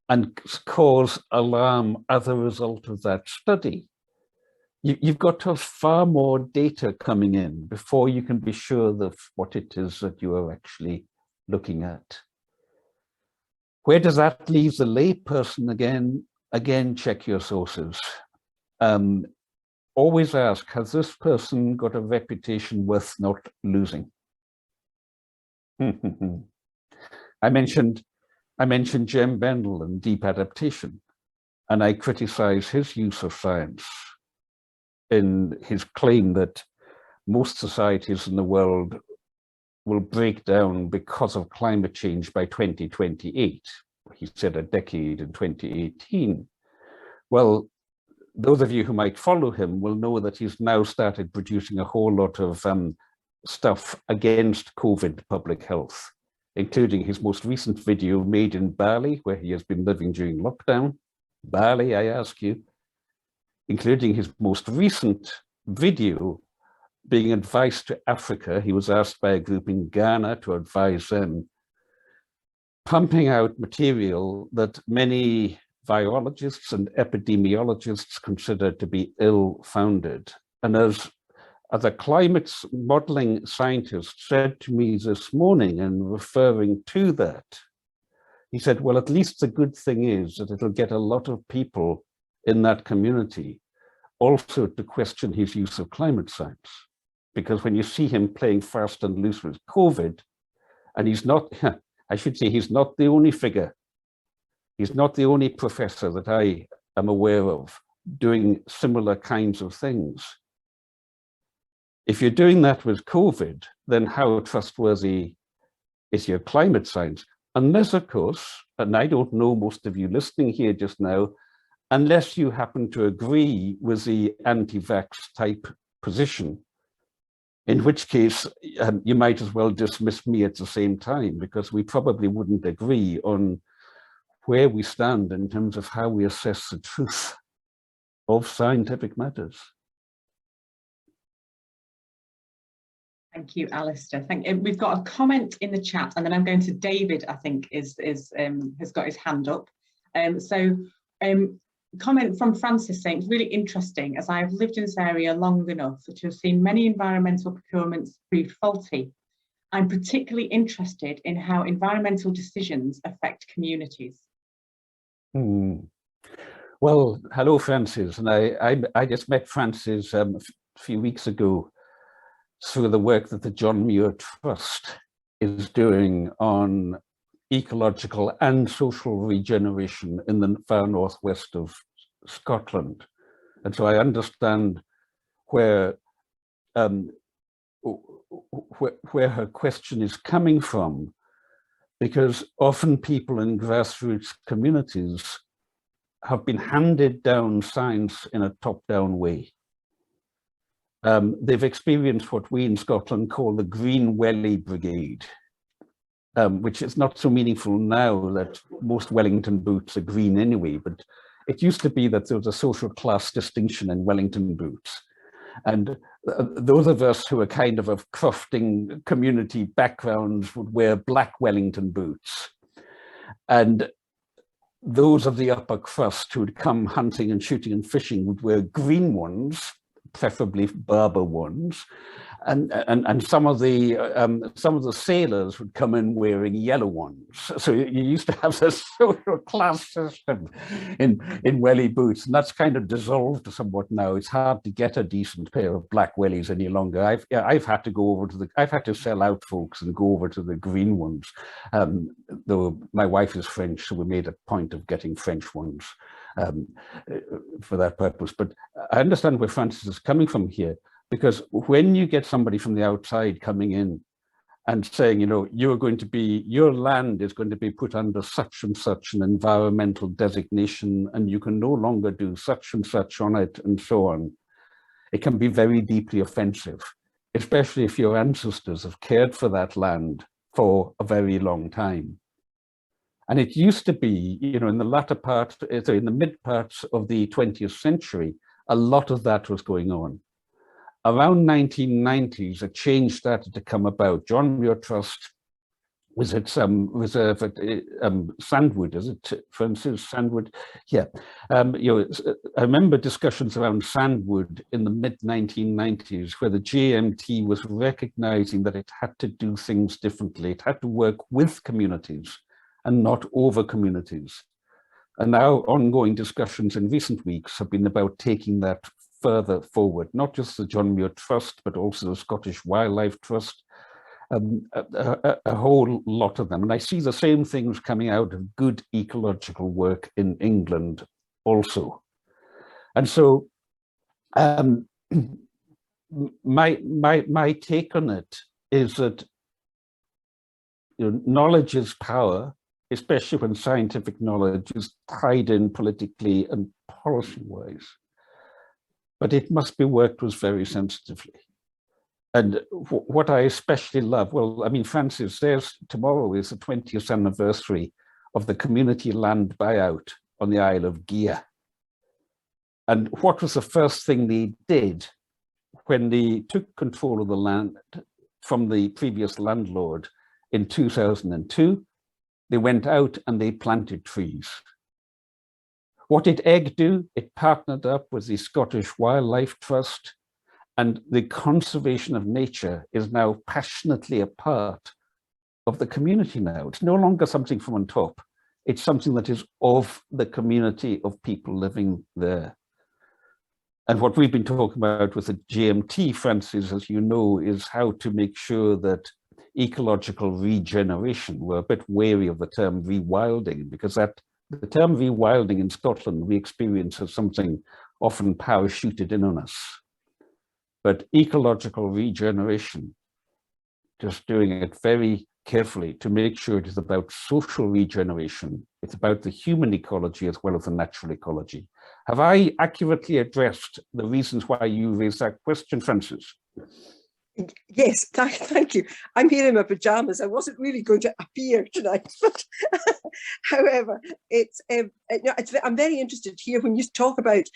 and cause alarm as a result of that study. You've got to have far more data coming in before you can be sure of what it is that you are actually looking at. Where does that leave the layperson again? Again, check your sources. Always ask, has this person got a reputation worth not losing? I mentioned Jem Bendel and deep adaptation, and I criticize his use of science in his claim that most societies in the world will break down because of climate change by 2028. He said a decade in 2018. Well, those of you who might follow him will know that he's now started producing a whole lot of stuff against COVID public health, including his most recent video made in Bali, where he has been living during lockdown. Bali, I ask you, including his most recent video being advice to Africa. He was asked by a group in Ghana to advise them, pumping out material that many virologists and epidemiologists consider to be ill-founded. And as a climate modeling scientist said to me this morning, and referring to that, he said, well, at least the good thing is that it'll get a lot of people in that community also to question his use of climate science. Because when you see him playing fast and loose with COVID, and he's not, I should say, he's not the only figure. He's not the only professor that I am aware of doing similar kinds of things. If you're doing that with COVID, then how trustworthy is your climate science? Unless, of course, and I don't know most of you listening here just now, unless you happen to agree with the anti-vax type position, in which case you might as well dismiss me at the same time, because we probably wouldn't agree on where we stand in terms of how we assess the truth of scientific matters. Thank you, Alastair. We've got a comment in the chat, and then I'm going to David, I think, has got his hand up. Comment from Francis saying, it's really interesting, as I have lived in this area long enough to have seen many environmental procurements proved faulty. I'm particularly interested in how environmental decisions affect communities. Well, hello, Francis. And I just met Francis a few weeks ago through the work that the John Muir Trust is doing on ecological and social regeneration in the far northwest of Scotland. And so I understand where where her question is coming from, because often people in grassroots communities have been handed down science in a top-down way. They've experienced what we in Scotland call the Green Welly Brigade, which is not so meaningful now that most Wellington boots are green anyway, but it used to be that there was a social class distinction in Wellington boots. And those of us who are kind of crofting community backgrounds would wear black Wellington boots. And those of the upper crust who would come hunting and shooting and fishing would wear green ones, preferably Barber ones. And some of the sailors would come in wearing yellow ones. So you used to have this social class system in welly boots, and that's kind of dissolved somewhat now. It's hard to get a decent pair of black wellies any longer. I've had to go over to I've had to sell out folks and go over to the green ones. Though my wife is French, so we made a point of getting French ones for that purpose. But I understand where Francis is coming from here. Because when you get somebody from the outside coming in and saying, you know, your land is going to be put under such and such an environmental designation, and you can no longer do such and such on it, and so on, it can be very deeply offensive, especially if your ancestors have cared for that land for a very long time. And it used to be, you know, in the mid parts of the 20th century, a lot of that was going on. Around 1990s, a change started to come about. John Muir Trust was at some reserve at Sandwood, is it, Francis? Sandwood? Yeah. You know, I remember discussions around Sandwood in the mid-1990s where the JMT was recognizing that it had to do things differently. It had to work with communities and not over communities. And now ongoing discussions in recent weeks have been about taking that further forward, not just the John Muir Trust, but also the Scottish Wildlife Trust, a whole lot of them. And I see the same things coming out of good ecological work in England also. And so my take on it is that, you know, knowledge is power, especially when scientific knowledge is tied in politically and policy-wise. But it must be worked with very sensitively. And what I especially love, well, I mean, Francis, tomorrow is the 20th anniversary of the community land buyout on the Isle of Gia. And what was the first thing they did when they took control of the land from the previous landlord in 2002? They went out and they planted trees. What did EGG do? It partnered up with the Scottish Wildlife Trust, and the conservation of nature is now passionately a part of the community now. It's no longer something from on top. It's something that is of the community of people living there. And what we've been talking about with the GMT, Francis, as you know, is how to make sure that ecological regeneration, we're a bit wary of the term rewilding, because the term rewilding in Scotland we experience as something often parachuted in on us. But ecological regeneration, just doing it very carefully to make sure it is about social regeneration. It's about the human ecology as well as the natural ecology. Have I accurately addressed the reasons why you raised that question, Francis? Yes, thank you. I'm here in my pajamas. I wasn't really going to appear tonight, but however, I'm very interested here when you talk about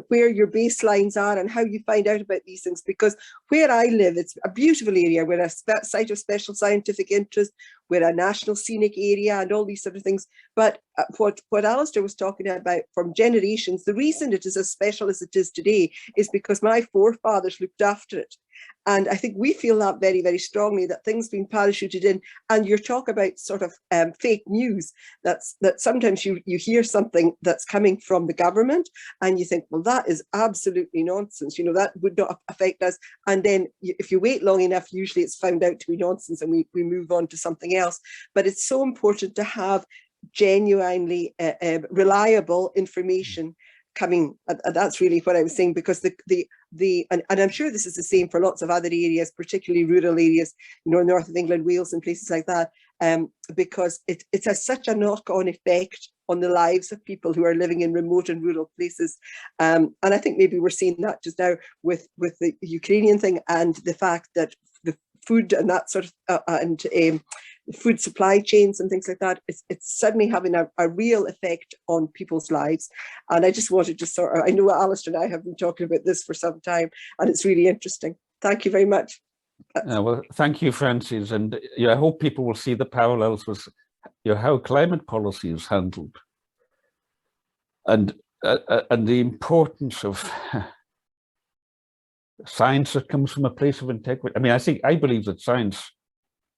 where your baselines are and how you find out about these things, because where I live, it's a beautiful area. We're a site of special scientific interest. We're a national scenic area and all these sort of things. But what Alastair was talking about from generations, the reason it is as special as it is today is because my forefathers looked after it. And I think we feel that very, very strongly, that things being parachuted in. And you're talking about sort of fake news, that sometimes you hear something that's coming from the government and you think, well, that is absolutely nonsense. You know, that would not affect us. And then if you wait long enough, usually it's found out to be nonsense and we move on to something else. But it's so important to have genuinely reliable information coming, that's really what I was saying, because and I'm sure this is the same for lots of other areas, particularly rural areas, north of England, Wales and places like that, because it has such a knock-on effect on the lives of people who are living in remote and rural places. And I think maybe we're seeing that just now with the Ukrainian thing, and the fact that the food and that sort of, food supply chains and things like that, it's suddenly having a real effect on people's lives. And I just wanted to I know Alastair and I have been talking about this for some time, and it's really interesting. Thank you very much. Well, thank you, Frances. And I hope people will see the parallels with how climate policy is handled, and the importance of science that comes from a place of integrity. I mean, I believe that science,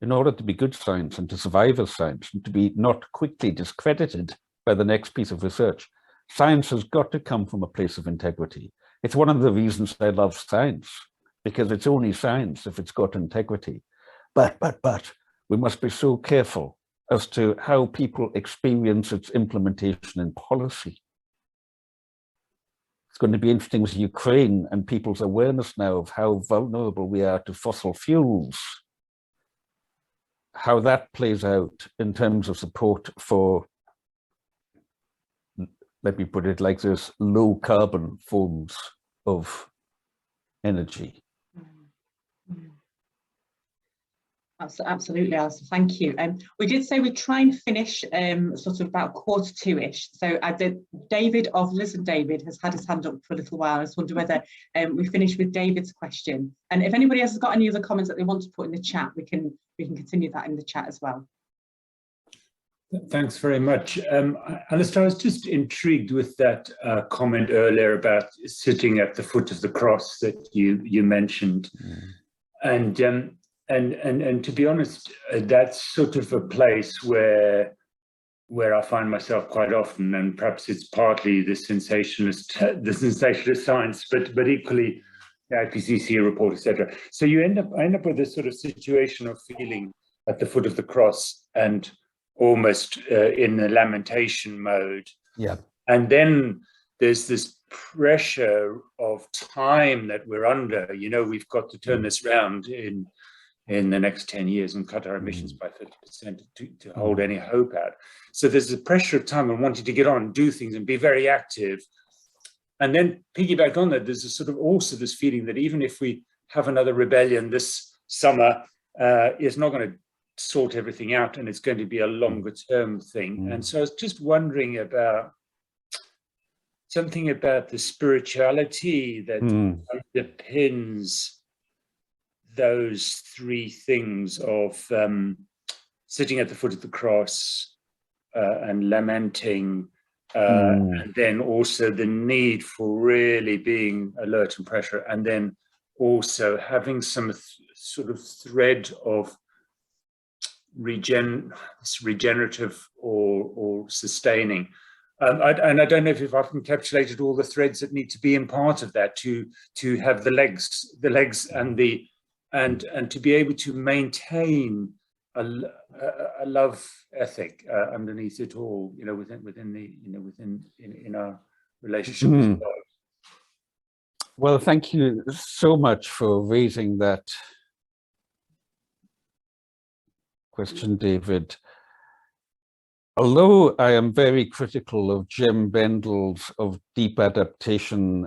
in order to be good science and to survive as science and to be not quickly discredited by the next piece of research, science has got to come from a place of integrity. It's one of the reasons I love science, because it's only science if it's got integrity. But we must be so careful as to how people experience its implementation in policy. It's going to be interesting with Ukraine and people's awareness now of how vulnerable we are to fossil fuels, how that plays out in terms of support for, let me put it like this, low carbon forms of energy. Absolutely, Alistair, thank you. We did say we'd try and finish sort of about 1:45-ish. So David of Listen David has had his hand up for a little while. I just wonder whether we finish with David's question. And if anybody else has got any other comments that they want to put in the chat, we can continue that in the chat as well. Thanks very much. Alastair, I was just intrigued with that comment earlier about sitting at the foot of the cross that you mentioned. And to be honest, that's sort of a place where I find myself quite often, and perhaps it's partly the sensationalist science, but equally the IPCC report, etc. So I end up with this sort of situation of feeling at the foot of the cross and almost in the lamentation mode. Yeah. And then there's this pressure of time that we're under. We've got to turn this round in the next 10 years and cut our emissions by 50% to hold any hope out. So there's a pressure of time and wanting to get on and do things and be very active. And then piggyback on that, there's a sort of also this feeling that even if we have another rebellion this summer, it's not going to sort everything out, and it's going to be a longer term thing. And so I was just wondering about something about the spirituality that underpins those three things of sitting at the foot of the cross and lamenting, and then also the need for really being alert and pressure, and then also having some sort of thread of regenerative or sustaining. And I don't know if I've encapsulated all the threads that need to be in part of that to have the legs and to be able to maintain a love ethic underneath it all, within our relationship with God. Well, thank you so much for raising that question, David. Although I am very critical of Jim Bendel's of deep adaptation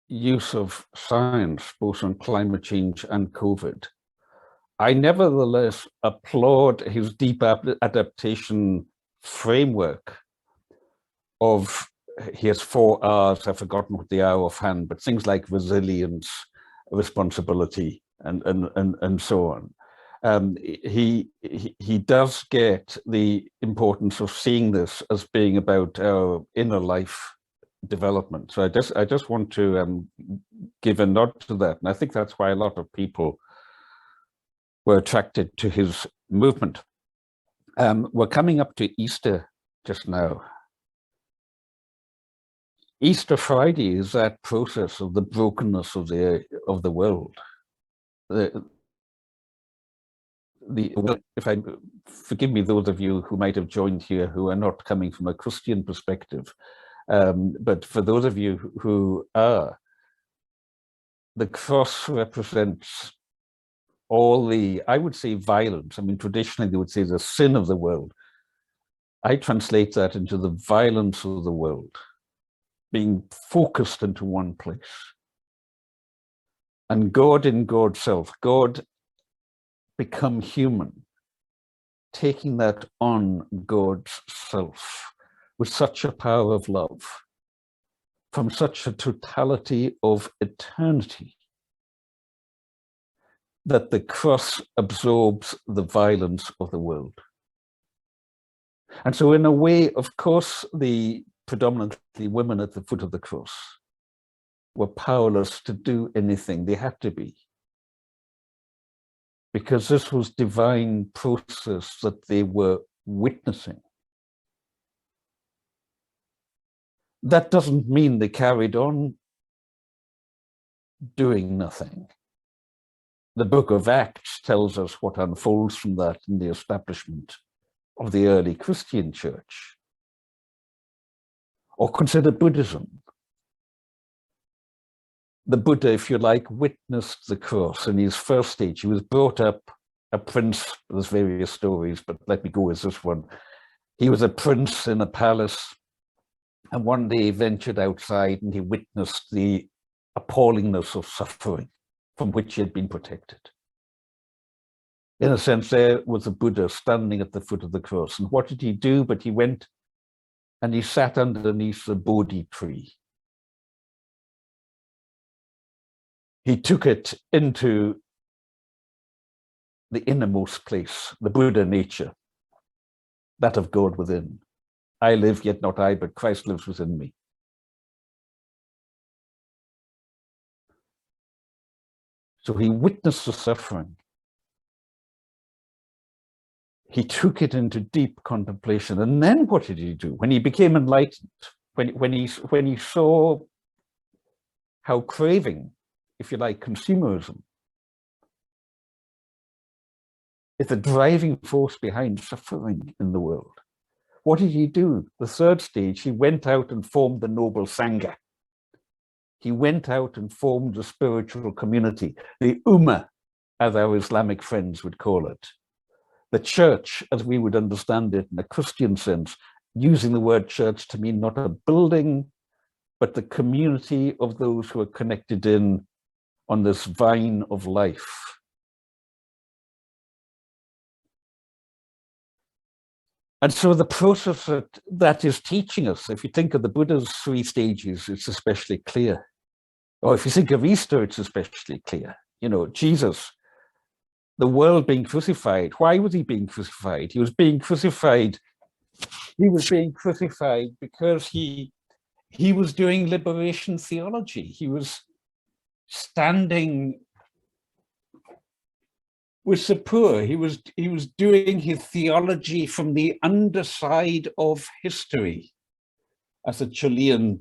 use of science, both on climate change and COVID, I nevertheless applaud his deep adaptation framework of, he has 4 R's, I've forgotten what they are offhand, but things like resilience, responsibility, and so on. He does get the importance of seeing this as being about our inner life development. So I just want to give a nod to that, and I think that's why a lot of people were attracted to his movement. We're coming up to Easter just now. Easter Friday is that process of the brokenness of the world. Forgive me, those of you who might have joined here who are not coming from a Christian perspective, But for those of you who are, the cross represents all the, I would say, violence. I mean, traditionally they would say the sin of the world. I translate that into the violence of the world, being focused into one place. And God in God's self, God become human, taking that on God's self with such a power of love, from such a totality of eternity, that the cross absorbs the violence of the world. And so in a way, of course, the predominantly women at the foot of the cross were powerless to do anything. They had to be, because this was divine process that they were witnessing. That doesn't mean they carried on doing nothing. The book of Acts tells us what unfolds from that in the establishment of the early Christian church. Or consider Buddhism. The Buddha, if you like, witnessed the cross in his first stage. He was brought up a prince. There's various stories, but let me go with this one. He was a prince in a palace, and one day he ventured outside and he witnessed the appallingness of suffering from which he had been protected. In a sense, there was a Buddha standing at the foot of the cross. And what did he do? But he went and he sat underneath the Bodhi tree. He took it into the innermost place, the Buddha nature, that of God within. I live, yet not I, but Christ lives within me. So he witnessed the suffering. He took it into deep contemplation. And then what did he do? When he became enlightened, when he saw how craving, if you like, consumerism is the driving force behind suffering in the world, what did he do? The third stage, he went out and formed the noble Sangha. He went out and formed a spiritual community, the Ummah, as our Islamic friends would call it. The church, as we would understand it in a Christian sense, using the word church to mean not a building, but the community of those who are connected in on this vine of life. And so the process that is teaching us, if you think of the Buddha's 3 stages, it's especially clear. Or if you think of Easter, it's especially clear. You know, Jesus, the world being crucified. Why was he being crucified? He was being crucified. He was being crucified because he was doing liberation theology. He was standing with the poor. He was doing his theology from the underside of history, as a Chilean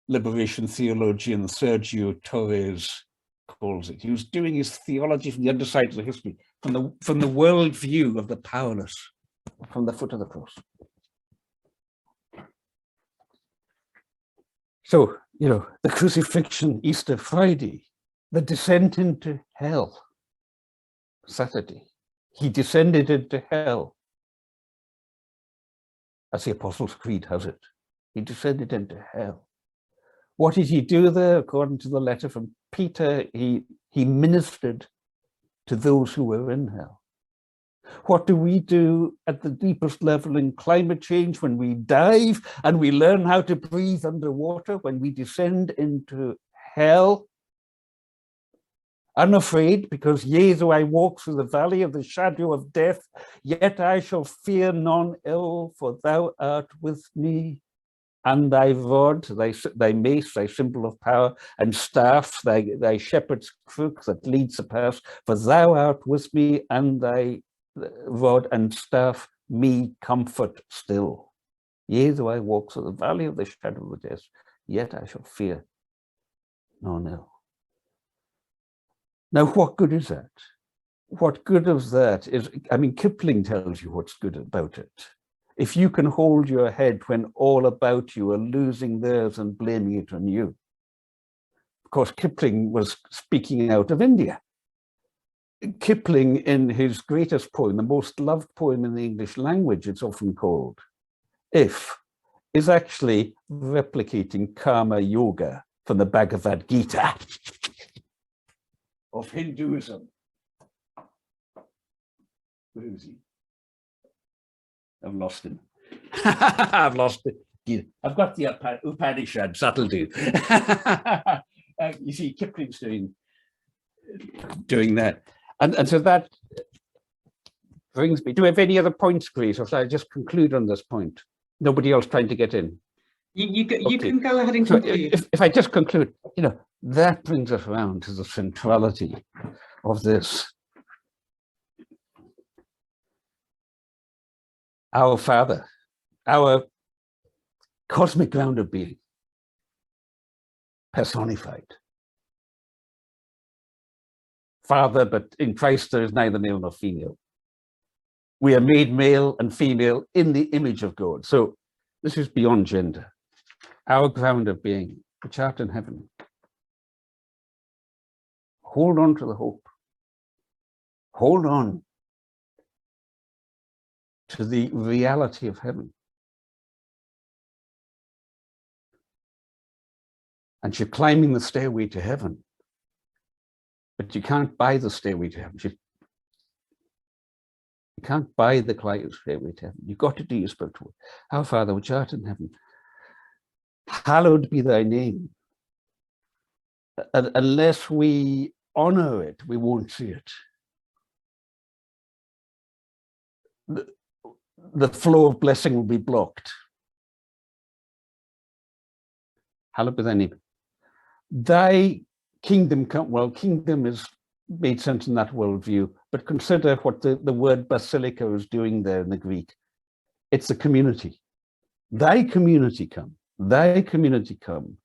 liberation theologian, Sergio Torres, calls it. He was doing his theology from the underside of the history, from the world view of the powerless, from the foot of the cross. So, you know, the crucifixion, Easter Friday, the descent into hell, Saturday. He descended into hell, as the Apostles' Creed has it. He descended into hell. What did he do there? According to the letter from Peter, he ministered to those who were in hell. What do we do at the deepest level in climate change when we dive and we learn how to breathe underwater, when we descend into hell? Unafraid, because yea, though I walk through the valley of the shadow of death, yet I shall fear none ill, for thou art with me. And thy rod, thy mace, thy symbol of power, and staff, thy shepherd's crook that leads the path, for thou art with me, and thy rod and staff me comfort still. Yea, though I walk through the valley of the shadow of death, yet I shall fear none ill. Now, what good is that? What good of that is, I mean, Kipling tells you what's good about it. if you can hold your head when all about you are losing theirs and blaming it on you. Of course, Kipling was speaking out of India. Kipling, in his greatest poem, the most loved poem in the English language, it's often called, If, is actually replicating karma yoga from the Bhagavad Gita of Hinduism. Where is he? I've lost him. I've lost it. I've got the Upanishads, that'll do. You see, Kipling's doing that. And so that brings me, do we have any other points, Grace, or shall I just conclude on this point? Nobody else trying to get in? You Okay. can go ahead and So conclude. if I just conclude, that brings us around to the centrality of this. Our Father, our cosmic ground of being, personified. Father, but in Christ there is neither male nor female. We are made male and female in the image of God. So this is beyond gender. Our ground of being, which art in heaven. Hold on to the hope. Hold on to the reality of heaven. And you're climbing the stairway to heaven. But you can't buy the stairway to heaven. You can't buy the stairway to heaven. You've got to do your spiritual work. Our Father, which art in heaven, hallowed be thy name. Unless we honor it, we won't see it. The flow of blessing will be blocked. Hallowed be thy name. Thy kingdom come. Well, kingdom is made sense in that worldview, but consider what the word basilica is doing there in the Greek. It's a community. Thy community come. Thy community come.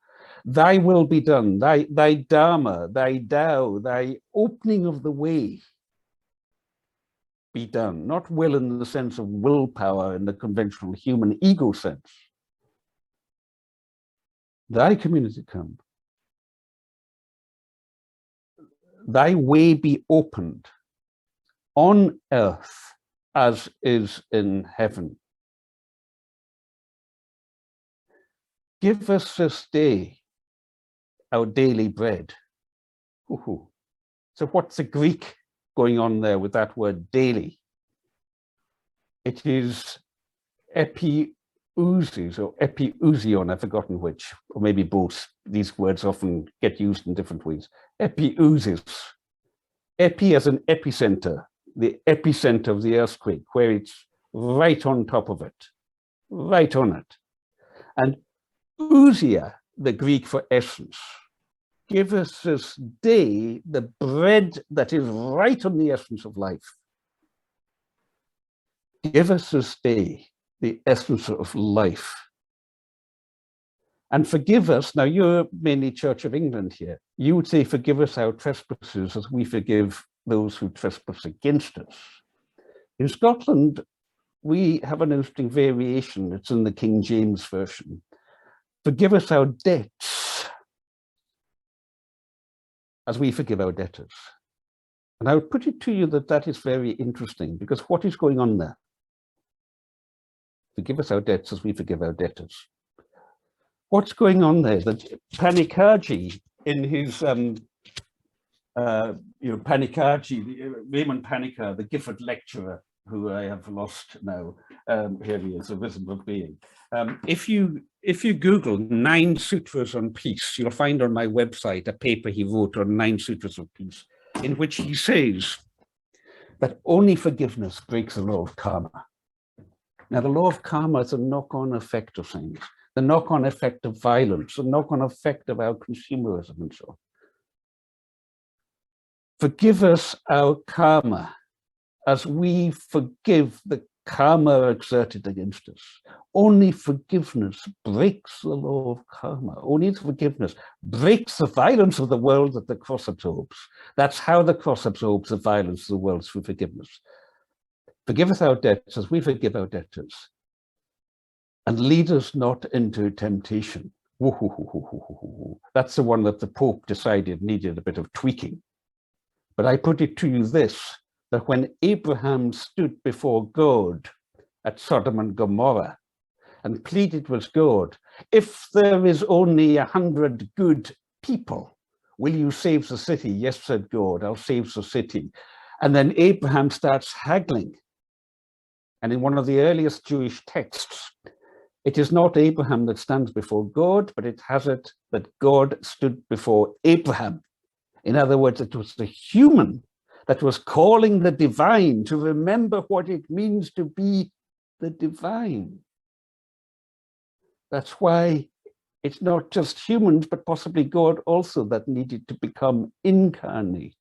Thy will be done. Thy dharma, thy Tao, thy opening of the way be done. Not will in the sense of willpower in the conventional human ego sense. Thy community come. Thy way be opened on earth as is in heaven. Give us this day our daily bread. Ooh. So what's the Greek going on there with that word daily? It is epiousis or epiousion, I've forgotten which, or maybe both. These words often get used in different ways. Epiousis. Epi as an epicenter, the epicenter of the earthquake, where it's right on top of it, right on it. And ousia, the Greek for essence. Give us this day the bread that is right on the essence of life. Give us this day the essence of life. And forgive us, now you're mainly Church of England here, you would say forgive us our trespasses as we forgive those who trespass against us. In Scotland, we have an interesting variation, it's in the King James Version. Forgive us our debts as we forgive our debtors. And I would put it to you that that is very interesting, because what is going on there? Forgive us our debts as we forgive our debtors. What's going on there? That Panikkāji, in his Panikkāji, Raymond Panikkar, the Gifford lecturer, who I have lost now, here he is, a wisdom of being. If you Google 9 Sutras on Peace, you'll find on my website a paper he wrote on 9 Sutras of Peace, in which he says that only forgiveness breaks the law of karma. Now, the law of karma is a knock-on effect of things, the knock-on effect of violence, the knock-on effect of our consumerism and so on. Forgive us our karma as we forgive the karma exerted against us. Only forgiveness breaks the law of karma. Only forgiveness breaks the violence of the world that the cross absorbs. That's how the cross absorbs the violence of the world, through forgiveness. Forgive us our debts as we forgive our debtors. and lead us not into temptation. That's the one that the Pope decided needed a bit of tweaking. But I put it to you this, that when Abraham stood before God at Sodom and Gomorrah and pleaded with God, if there is only 100 good people, will you save the city? Yes, said God, I'll save the city. And then Abraham starts haggling. And in one of the earliest Jewish texts, it is not Abraham that stands before God, but it has it that God stood before Abraham. In other words, it was the human that was calling the divine to remember what it means to be the divine. That's why it's not just humans, but possibly God also that needed to become incarnate.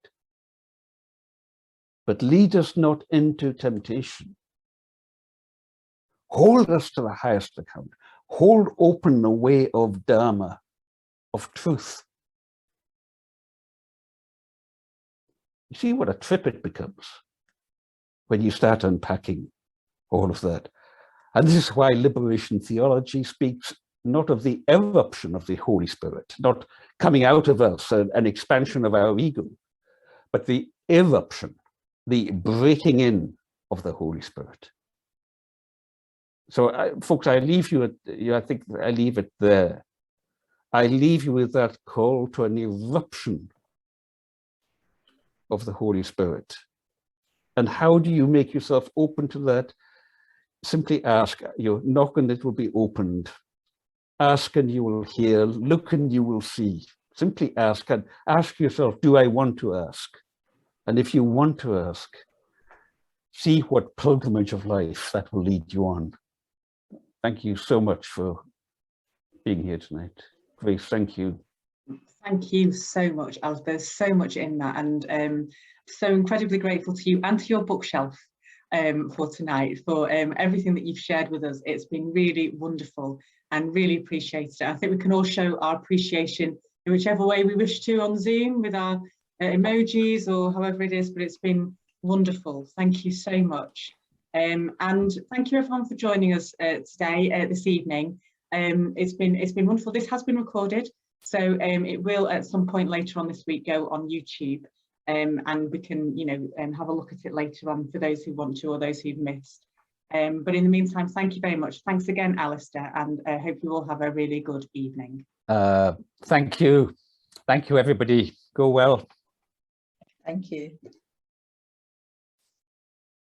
But lead us not into temptation. Hold us to the highest account. Hold open the way of Dharma, of truth. You see what a trip it becomes when you start unpacking all of that. And this is why liberation theology speaks not of the eruption of the Holy Spirit, not coming out of us, an expansion of our ego, but the eruption, the breaking in of the Holy Spirit. So, folks, I leave you at, I think I leave it there. I leave you with that call to an eruption of the Holy Spirit. And how do you make yourself open to that? Simply ask, you knock and it will be opened. Ask and you will hear, look and you will see. Simply ask and ask yourself, do I want to ask? And if you want to ask, see what pilgrimage of life that will lead you on. Thank you so much for being here tonight. Grace, thank you. Thank you so much, Alice. There's so much in that, and so incredibly grateful to you and to your bookshelf for tonight, for everything that you've shared with us. It's been really wonderful and really appreciated. I think we can all show our appreciation in whichever way we wish to on Zoom with our emojis or however it is, but it's been wonderful. Thank you so much. And thank you everyone for joining us today, this evening. It's been wonderful. This has been recorded, so it will at some point later on this week go on YouTube, and we can, have a look at it later on for those who want to or those who've missed. But in the meantime, thank you very much. Thanks again, Alastair, and I hope you all have a really good evening. Thank you. Thank you, everybody. Go well. Thank you.